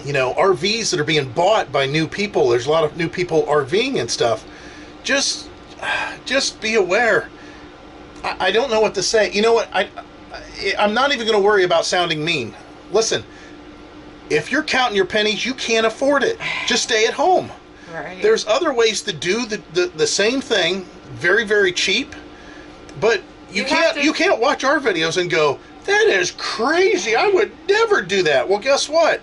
RVs that are being bought by new people. There's a lot of new people RVing and stuff. Just be aware. I don't know what to say. You know what? I'm not even going to worry about sounding mean. Listen, if you're counting your pennies, you can't afford it. Just stay at home. Right. There's other ways to do the same thing, very, very cheap, but you can't watch our videos and go, that is crazy, I would never do that. Well, guess what?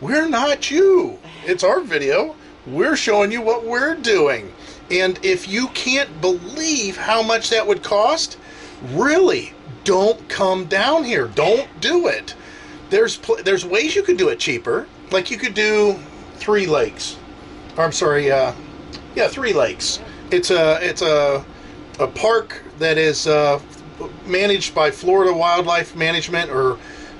We're not you. It's our video. We're showing you what we're doing. And if you can't believe how much that would cost, really, don't come down here. Don't do it. There's ways you could do it cheaper. Like you could do 3 lakes. Or, I'm sorry, 3 lakes. It's a park that is managed by Florida Wildlife Management or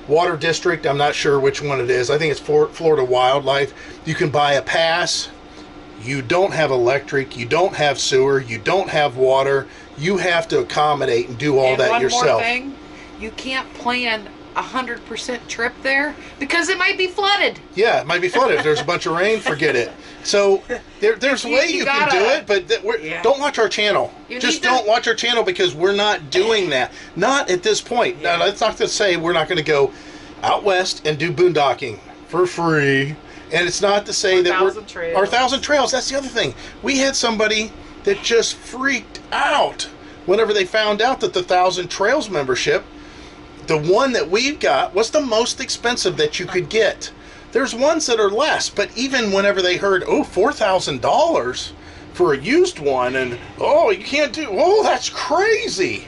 Water District. I'm not sure which one it is. I think it's Florida Wildlife. You can buy a pass. You don't have electric. You don't have sewer. You don't have water. You have to accommodate and do all that yourself. One more thing, you can't plan 100% trip there because it might be flooded. Yeah, it might be flooded. If there's a bunch of rain, forget it. So there's a way you can do it, but don't watch our channel. Just don't watch our channel because we're not doing that. Not at this point. Now, that's not to say we're not going to go out west and do boondocking for free. And it's not to say that our 1,000 trails. That's the other thing. We had somebody that just freaked out whenever they found out that the 1,000 Trails membership, the one that we've got, was the most expensive that you could get. There's ones that are less, but even whenever they heard, $4,000 for a used one, and you can't do, that's crazy.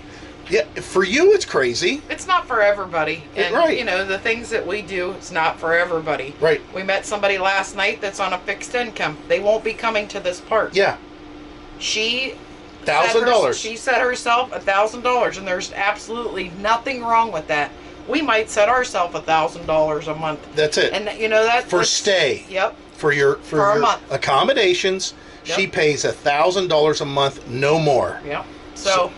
Yeah, for you it's crazy. It's not for everybody. And, right. The things that we do, it's not for everybody. Right. We met somebody last night that's on a fixed income. They won't be coming to this park. Yeah. She $1,000. She set herself $1,000, and there's absolutely nothing wrong with that. We might set ourselves $1,000 a month. That's it. And that's for stay. Yep. For your a month. Accommodations, yep. She pays $1,000 a month, no more. Yep. So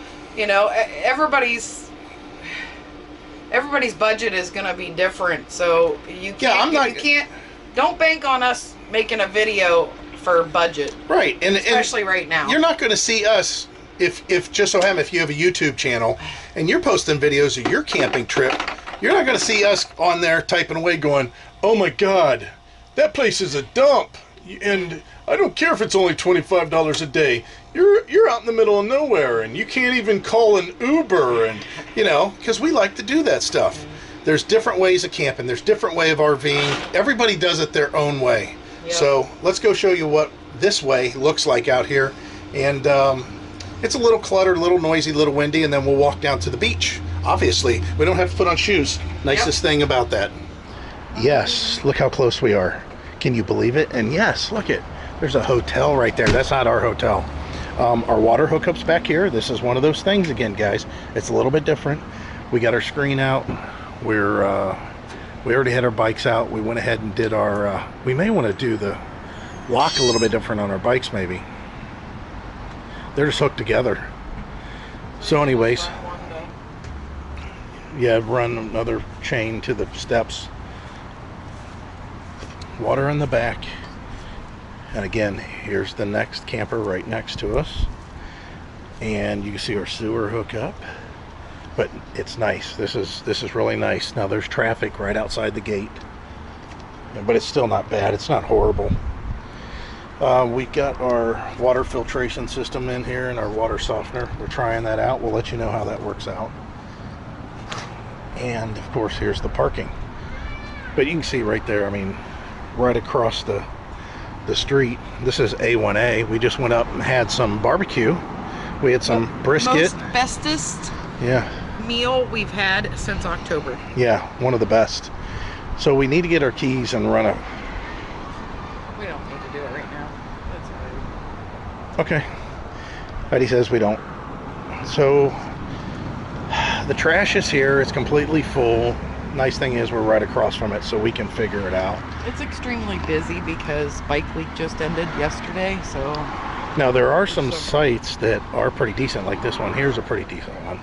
everybody's budget is going to be different. So you can't. Don't bank on us making a video for budget. Right. And especially right now. You're not going to see us if just so happen if you have a YouTube channel and you're posting videos of your camping trip, you're not going to see us on there typing away going, "Oh my God, that place is a dump." And I don't care if it's only $25 a day. You're out in the middle of nowhere and you can't even call an Uber, and because we like to do that stuff. There's different ways of camping. There's different way of RVing. Everybody does it their own way. Yep. So let's go show you what this way looks like out here. And it's a little cluttered, a little noisy, a little windy, and then we'll walk down to the beach. Obviously, we don't have to put on shoes. Nicest thing about that. Yes, look how close we are. Can you believe it? And yes, look it. There's a hotel right there. That's not our hotel. Our water hookups back here. This is one of those things again, guys. It's a little bit different. We got our screen out. We already had our bikes out. We went ahead and did our, we may want to do the lock a little bit different on our bikes maybe. They're just hooked together. So anyways, Yeah, run another chain to the steps. Water in the back. And again, here's the next camper right next to us. And you can see our sewer hookup. But it's nice. This is really nice. Now there's traffic right outside the gate. But it's still not bad. It's not horrible. We got our water filtration system in here and our water softener. We're trying that out. We'll let you know how that works out. And of course, here's the parking. But you can see right there, I mean, right across the street. This is A1A. We just went up and had some barbecue. We had some brisket. Most bestest meal we've had since October. Yeah, one of the best. So we need to get our keys and run a... We don't need to do it right now. That's all right. Okay. Heidi says we don't. So the trash is here. It's completely full. Nice thing is we're right across from it, so we can figure it out. It's extremely busy because Bike Week just ended yesterday, so... Now there are some sites that are pretty decent, like this one here's a pretty decent one.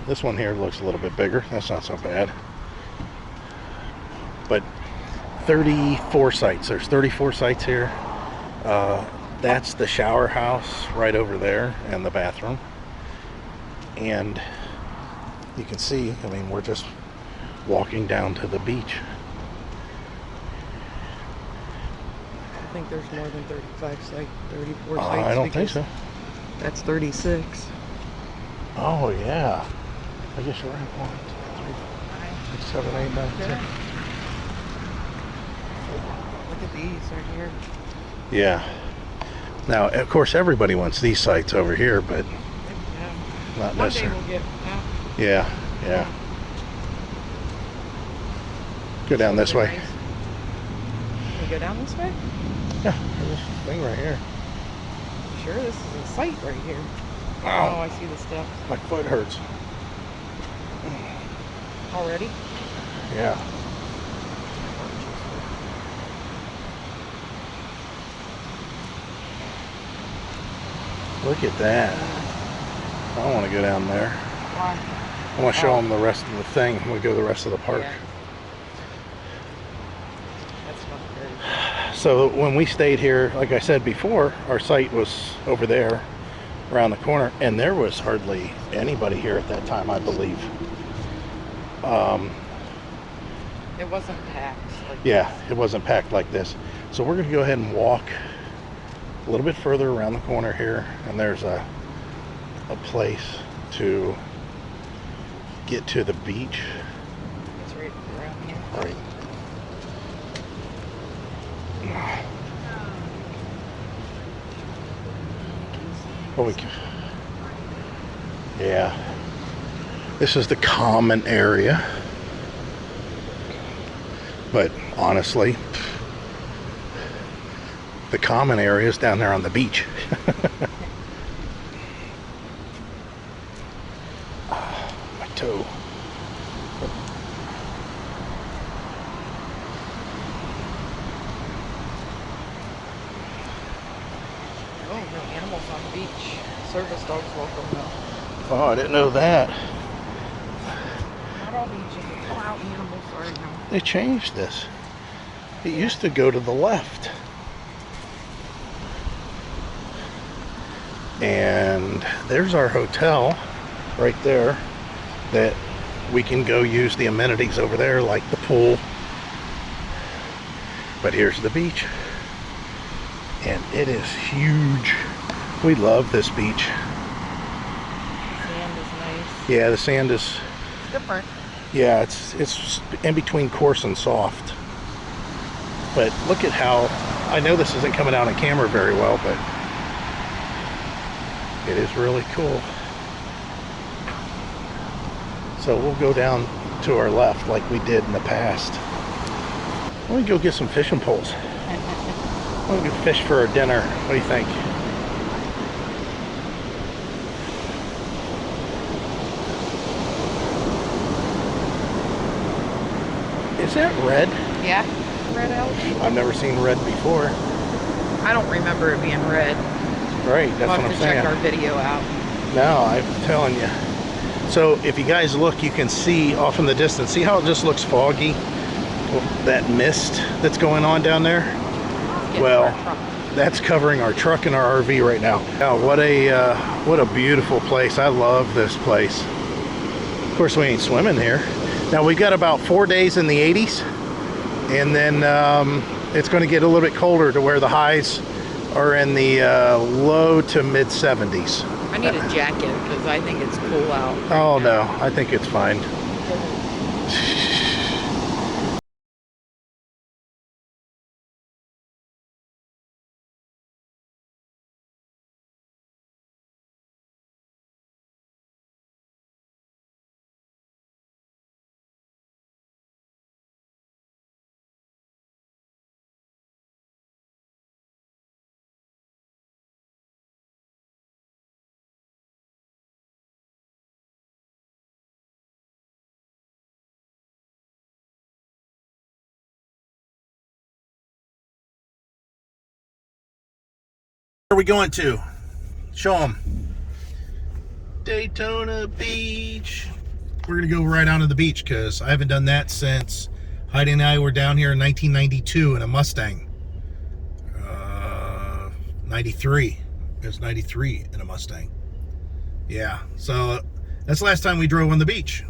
This one here looks a little bit bigger. That's not so bad. But 34 sites. There's 34 sites here. That's the shower house right over there and the bathroom. And you can see, I mean, we're just walking down to the beach. I think there's more than 35 sites, 34 sites. I don't think so. That's 36. Oh, yeah. I guess you're right. 1, 2, 3, 4, 5, 6, 7, 8, 9, 10. Look at these right here. Yeah. Now, of course, everybody wants these sites over here, but not One day necessarily. we'll get... Yeah, yeah. Go down this way. Can we go down this way? Yeah, there's this thing right here. Sure, this is a site right here. Oh, Ow, I see the steps. my foot hurts. Already? Yeah. Look at that. I don't want to go down there. Why? I want to show them the rest of the thing when we go to the rest of the park. Yeah. That's not very... So when we stayed here, like I said before, our site was over there around the corner, and there was hardly anybody here at that time, I believe. It wasn't packed. Like Yeah, it wasn't packed like this. So we're going to go ahead and walk a little bit further around the corner here, and there's a place to get to the beach. It's right around here. Right. Well, we can, yeah. This is the common area. But honestly, the common area is down there on the beach. My toe. Oh, no animals on the beach. Service dogs welcome though. Oh, I didn't know that. Not all beaches allow animals, sorry, no. They changed this. It used to go to the left. And there's our hotel right there that we can go use the amenities over there, like the pool. But here's the beach. And it is huge. We love this beach. Sand is nice. Yeah, the sand is, It's different. yeah, it's in between coarse and soft. But look at how, I know this isn't coming out on camera very well, but it is really cool. So we'll go down to our left like we did in the past. Why don't we go get some fishing poles? We'll go fish for our dinner. What do you think? Is that red? Yeah. Red algae? I've never seen red before. I don't remember it being red. Right, that's We'll what have I'm to saying. check our video out. No, I'm telling you. So if you guys look, you can see off in the distance, see how it just looks foggy? That mist that's going on down there? Well, that's covering our truck and our RV right now. Wow, what a beautiful place. I love this place. Of course, we ain't swimming here. Now we've got about 4 days in the 80s, and then it's going to get a little bit colder to where the highs are in the low to mid 70s. I need a jacket because I think it's cool out. Oh no, I think it's fine. Where are we going to? Show them. Daytona Beach. We're gonna go right onto the beach because I haven't done that since Heidi and I were down here in 1992 in a Mustang. 93. It was 93 in a Mustang. Yeah, so that's the last time we drove on the beach.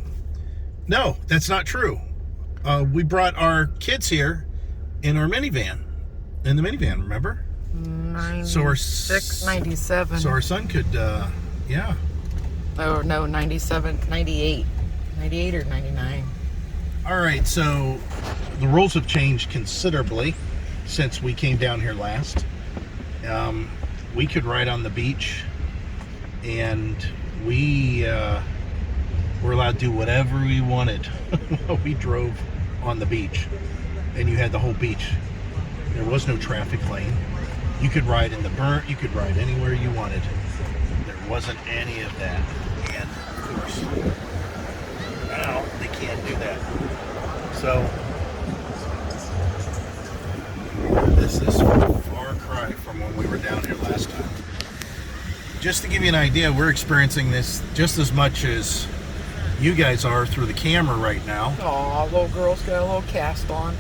No, that's not true. We brought our kids here in our minivan. In the minivan, remember? 96, 97. So our son could, yeah. Oh, no, 97, 98. 98 or 99. All right, so the rules have changed considerably since we came down here last. We could ride on the beach, and we were allowed to do whatever we wanted while we drove on the beach. And you had the whole beach. There was no traffic lane. You could ride in the burnt, you could ride anywhere you wanted. There wasn't any of that. And of course, now they can't do that. So, this is a far cry from when we were down here last time. Just to give you an idea, we're experiencing this just as much as you guys are through the camera right now. Oh, little girl's got a little cast on.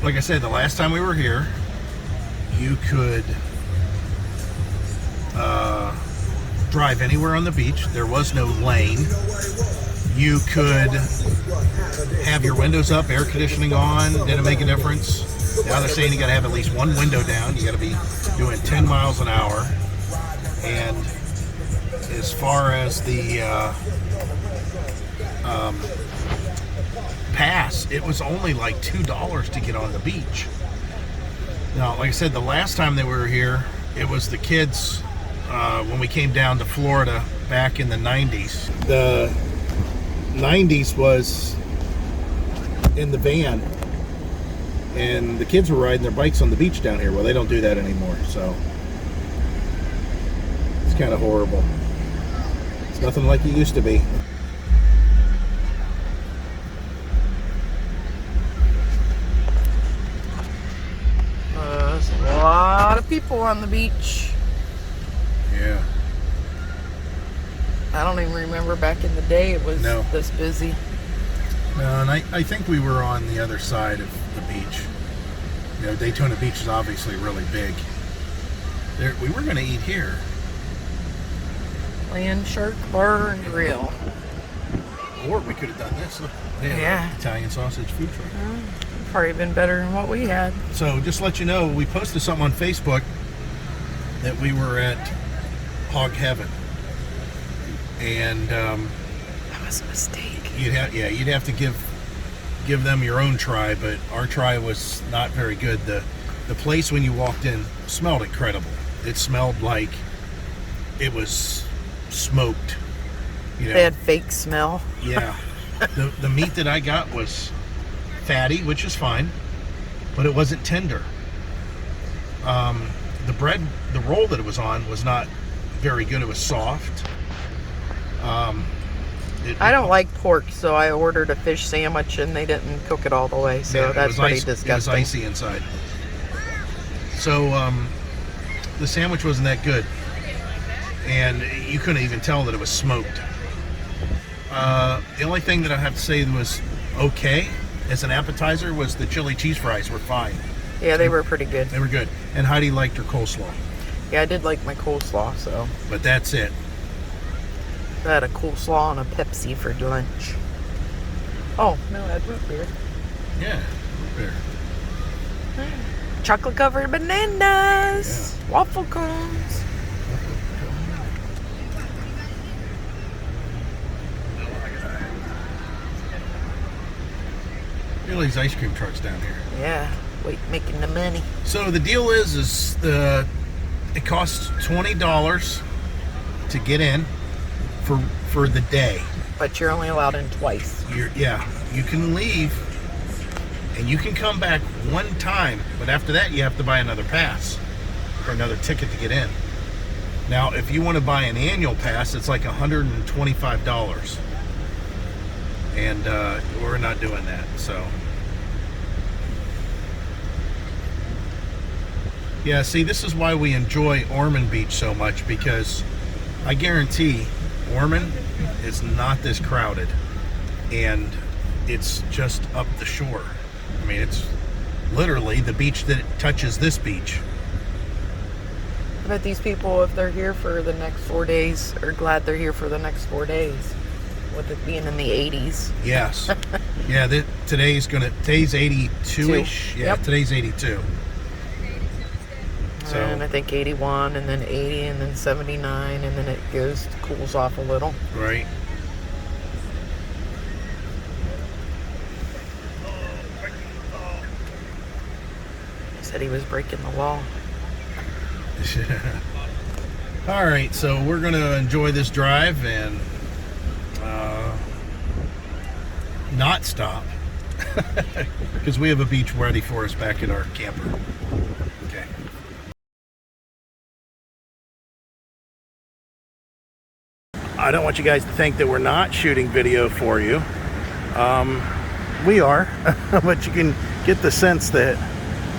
Like I said, the last time we were here, you could drive anywhere on the beach. There was no lane. You could have your windows up, air conditioning on, didn't make a difference. Now they're saying you got to have at least one window down. You got to be doing 10 miles an hour. And as far as the pass, it was only like $2 to get on the beach. Now, like I said, the last time they were here, it was the kids when we came down to Florida back in the 90s. The 90s was in the van, and the kids were riding their bikes on the beach down here. Well, they don't do that anymore, so it's kind of horrible. It's nothing like it used to be. There's a lot of people on the beach. Yeah. I don't even remember back in the day it was this busy. No, and I think we were on the other side of the beach. You know, Daytona Beach is obviously really big. We were going to eat here. Land Shark Bar and Grill. Or we could have done this. Look, they have Yeah. an Italian sausage food truck. Probably been better than what we had. So just to let you know, we posted something on Facebook that we were at Hog Heaven. And That was a mistake. you'd have to give them your own try, but our try was not very good. The place when you walked in smelled incredible. It smelled like it was smoked. You know, They had fake smell. yeah. The meat that I got was fatty, which is fine, but it wasn't tender. The bread, the roll that it was on was not very good. It was soft. I don't like pork, so I ordered a fish sandwich and they didn't cook it all the way, so Yeah, that's pretty It was disgusting. icy inside. So the sandwich wasn't that good. and you couldn't even tell that it was smoked. The only thing that I have to say was okay as an appetizer was the chili cheese fries were fine. Yeah, they were pretty good. They were good. And Heidi liked her coleslaw. Yeah, I did like my coleslaw, so. But that's it. I had a coleslaw and a Pepsi for lunch. Oh, no, I had root beer. Yeah, root beer. Chocolate covered bananas. Yeah. Waffle cones. Really, these ice cream trucks down here. Yeah, wait, making the money. So the deal is it costs $20 to get in for the day. But you're only allowed in twice. You can leave and you can come back one time, but after that you have to buy another pass or another ticket to get in. Now, if you want to buy an annual pass, it's like $125. And we're not doing that, so. Yeah, see, this is why we enjoy Ormond Beach so much, because I guarantee Ormond is not this crowded, and it's just up the shore. I mean, it's literally the beach that touches this beach. I bet these people, if they're here for the next 4 days, are glad they're here for the next 4 days. With it being in the 80s. Yes. Yeah, today's 82-ish. Yeah, yep. Today's 82. So, and I think 81, and then 80, and then 79, and then it cools off a little. Right. He said he was breaking the law. All right, so we're going to enjoy this drive and not stop because we have a beach ready for us back at our camper. Okay. I don't want you guys to think that we're not shooting video for you. We are, but you can get the sense that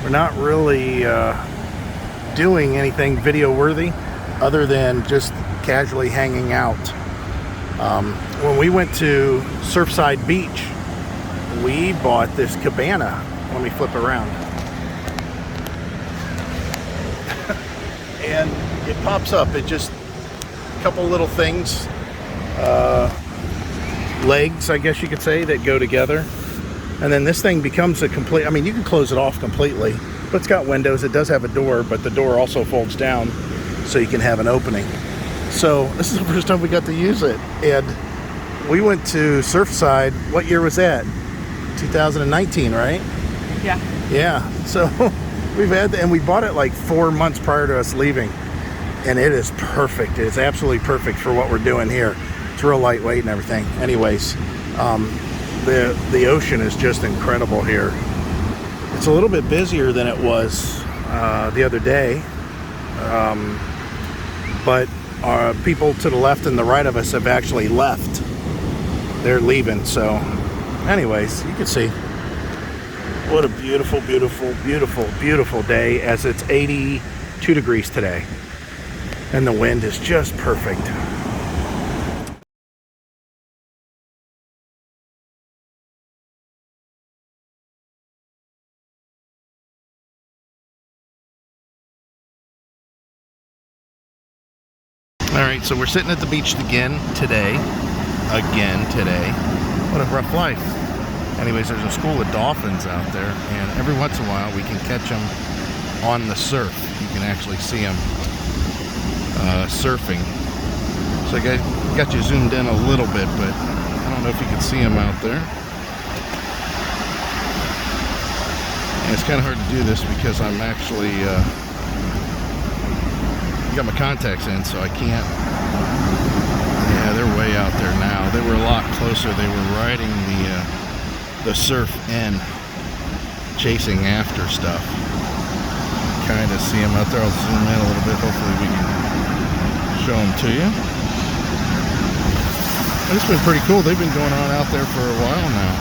we're not really doing anything video worthy other than just casually hanging out. When we went to Surfside Beach, we bought this cabana. Let me flip around. And it pops up. It just, a couple little things, legs, I guess you could say, that go together. And then this thing becomes a complete, I mean, you can close it off completely, but it's got windows. It does have a door, but the door also folds down so you can have an opening. So this is the first time we got to use it. And we went to Surfside. What year was that? 2019, right? Yeah. Yeah. So we've had, and we bought it like 4 months prior to us leaving. And it is perfect. It's absolutely perfect for what we're doing here. It's real lightweight and everything. Anyways, the ocean is just incredible here. It's a little bit busier than it was the other day. But people to the left and the right of us have actually left. They're leaving. So anyways, you can see what a beautiful, beautiful, beautiful, beautiful day, as it's 82 degrees today. And the wind is just perfect. Alright, so we're sitting at the beach again today. What a rough life. Anyways, there's a school of dolphins out there, and every once in a while we can catch them on the surf. You can actually see them surfing. So I got you zoomed in a little bit, but I don't know if you can see them out there. And it's kind of hard to do this because I'm actually got my contacts in, so I can't. Yeah, they're way out there now. They were a lot closer. They were riding the surf in, chasing after stuff. Kind of see them out there. I'll zoom in a little bit. Hopefully we can show them to you. And it's been pretty cool. They've been going on out there for a while now.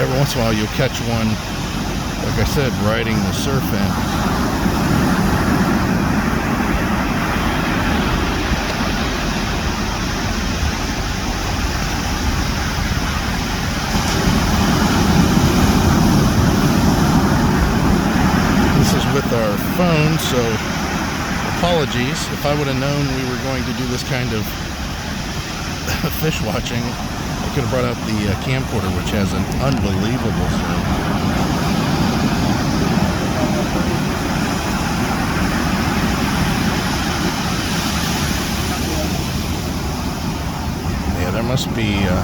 Every once in a while you'll catch one, like I said, riding the surf in. phone, so apologies. If I would have known we were going to do this kind of fish watching, I could have brought out the camcorder, which has an unbelievable zoom. Yeah, there must be a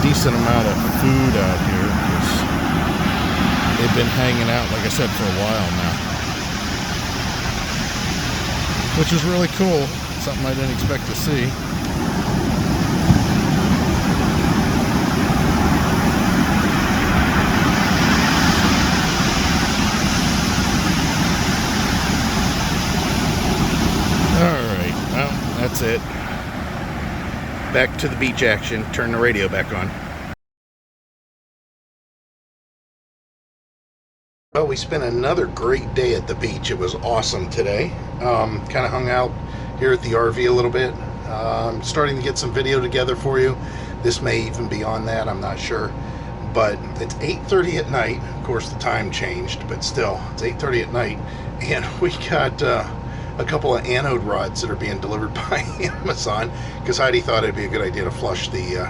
decent amount of food out here, because they've been hanging out, like I said, for a while now. Which is really cool. Something I didn't expect to see. Alright, well, that's it. Back to the beach action. Turn the radio back on. Well, we spent another great day at the beach. It was awesome today. Kind of hung out here at the RV a little bit. I'm starting to get some video together for you. This may even be on that, I'm not sure. But it's 8:30 at night. Of course, the time changed, but still, it's 8:30 at night. And we got a couple of anode rods that are being delivered by Amazon, because Heidi thought it'd be a good idea to flush the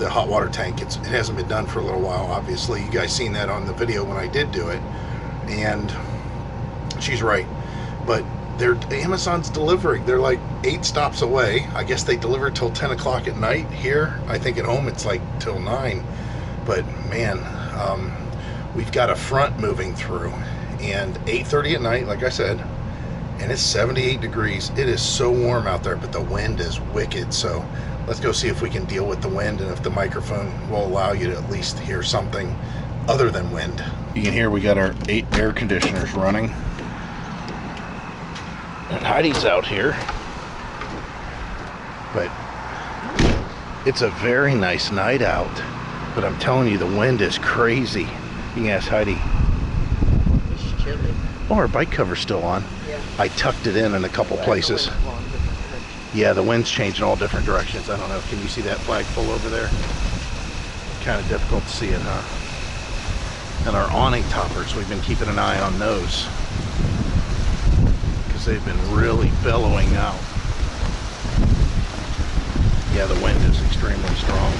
hot water tank. It hasn't been done for a little while, obviously. You guys seen that on the video when I did do it, and she's right. But Amazon's delivering. They're like 8 stops away. I guess they deliver till 10 o'clock at night here. I think at home it's like till 9. But man, we've got a front moving through, and 8:30 at night, like I said, and it's 78 degrees. It is so warm out there, but the wind is wicked. So let's go see if we can deal with the wind, and if the microphone will allow you to at least hear something other than wind. You can hear we got our 8 air conditioners running. And Heidi's out here. But it's a very nice night out. But I'm telling you, the wind is crazy. You can ask Heidi. It's chilly. Oh, our bike cover's still on. Yeah. I tucked it in a couple places. Yeah, the wind's changing all different directions. I don't know. Can you see that flagpole over there? Kind of difficult to see it, huh? And our awning toppers, we've been keeping an eye on those, because they've been really bellowing out. Yeah, the wind is extremely strong.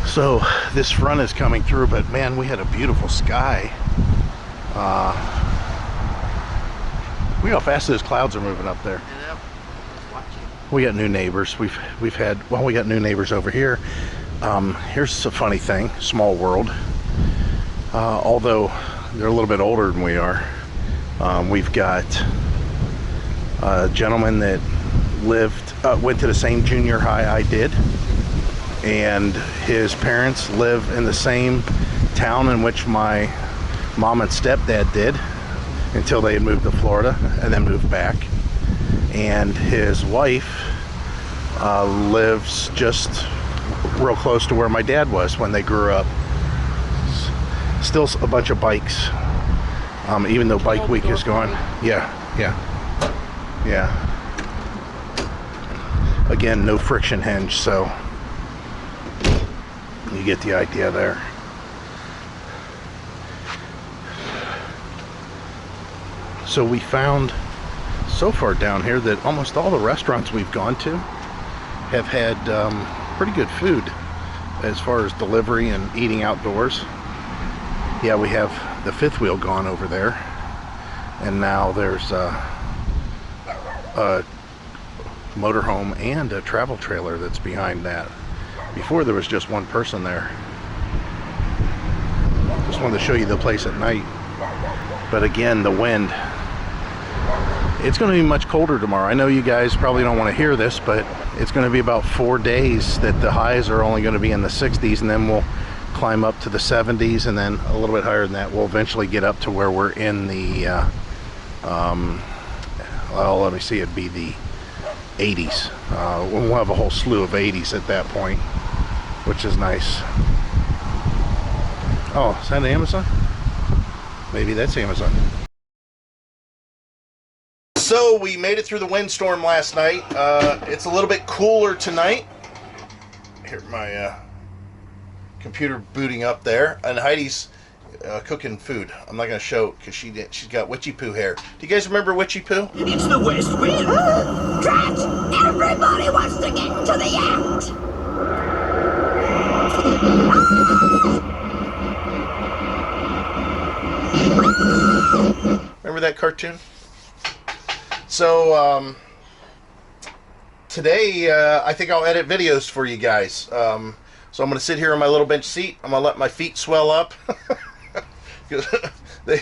So this front is coming through, but man, we had a beautiful sky. We know how fast those clouds are moving up there. We got new neighbors. We got new neighbors over here. Here's a funny thing, small world. Although they're a little bit older than we are. We've got a gentleman that went to the same junior high I did, and his parents live in the same town in which my mom and stepdad did, until they had moved to Florida and then moved back. And his wife lives just real close to where my dad was when they grew up. Still a bunch of bikes, even though Bike Week is gone. Yeah. Again, no friction hinge, so you get the idea there. So we found so far down here that almost all the restaurants we've gone to have had pretty good food as far as delivery and eating outdoors. Yeah, we have the fifth wheel gone over there, and now there's a motorhome and a travel trailer that's behind that. Before there was just one person there. Just wanted to show you the place at night. But again, the wind. It's going to be much colder tomorrow. I know you guys probably don't want to hear this, but it's going to be about 4 days that the highs are only going to be in the 60s, and then we'll climb up to the 70s, and then a little bit higher than that. We'll eventually get up to where we're in the, well, let me see, it'd be the 80s. We'll have a whole slew of 80s at that point, which is nice. Oh, is that Amazon? Maybe that's Amazon. So we made it through the windstorm last night. It's a little bit cooler tonight. Here, my computer booting up there, and Heidi's cooking food. I'm not gonna show because she's got witchy poo hair. Do you guys remember witchy poo? It's the West Wind. Drat! Everybody wants to get into the act. Remember that cartoon? So today I think I'll edit videos for you guys. So I'm gonna sit here on my little bench seat. I'm gonna let my feet swell up. they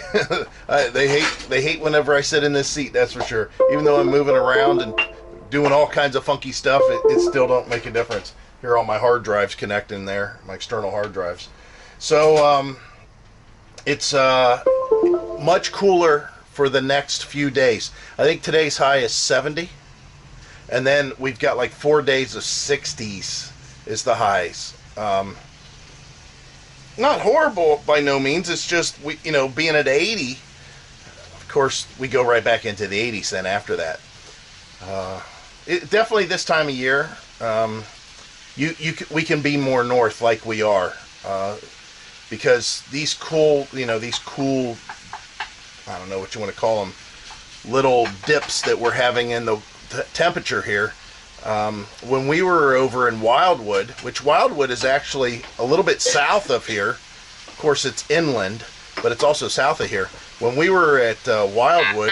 hate whenever I sit in this seat, that's for sure. Even though I'm moving around and doing all kinds of funky stuff, it still don't make a difference. Here are all my hard drives connecting there, my external hard drives. So it's much cooler for the next few days. I think today's high is 70, and then we've got like 4 days of 60s is the highs. Not horrible by no means. It's just being at 80. Of course, we go right back into the 80s then after that. Definitely this time of year, we can be more north like we are, because these cool, I don't know what you want to call them, little dips that we're having in the temperature here. When we were over in Wildwood, which Wildwood is actually a little bit south of here. Of course, it's inland, but it's also south of here. When we were at Wildwood,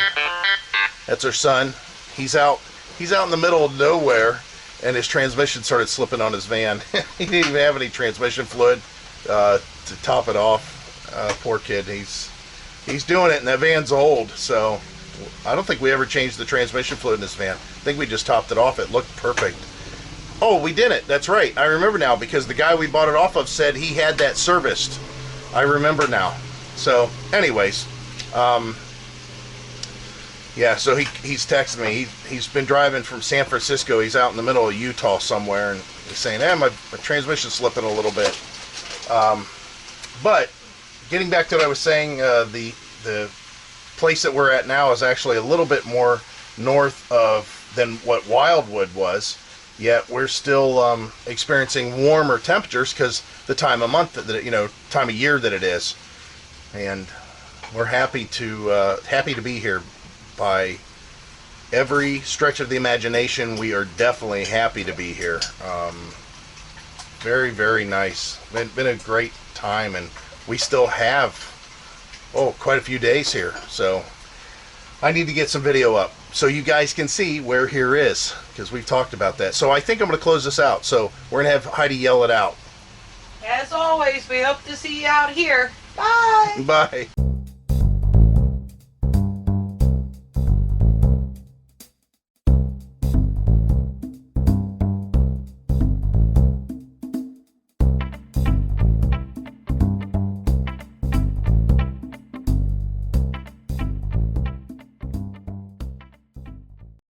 that's our son. He's out in the middle of nowhere, and his transmission started slipping on his van. He didn't even have any transmission fluid to top it off. Poor kid. He's doing it, and that van's old, so I don't think we ever changed the transmission fluid in this van. I think we just topped it off. It looked perfect. Oh, we did it. That's right. I remember now, because the guy we bought it off of said he had that serviced. I remember now. So, anyways, yeah, so he's texting me. He's been driving from San Francisco. He's out in the middle of Utah somewhere, and he's saying, my transmission's slipping a little bit. But getting back to what I was saying, the place that we're at now is actually a little bit more north than what Wildwood was, yet we're still experiencing warmer temperatures because the time of month time of year that it is, and we're happy to be here. By every stretch of the imagination, we are definitely happy to be here. Very, very nice. Been a great time, and we still have quite a few days here, so I need to get some video up so you guys can see where here is, because we've talked about that. So I think I'm going to close this out, so we're going to have Heidi yell it out. As always, we hope to see you out here. Bye. Bye.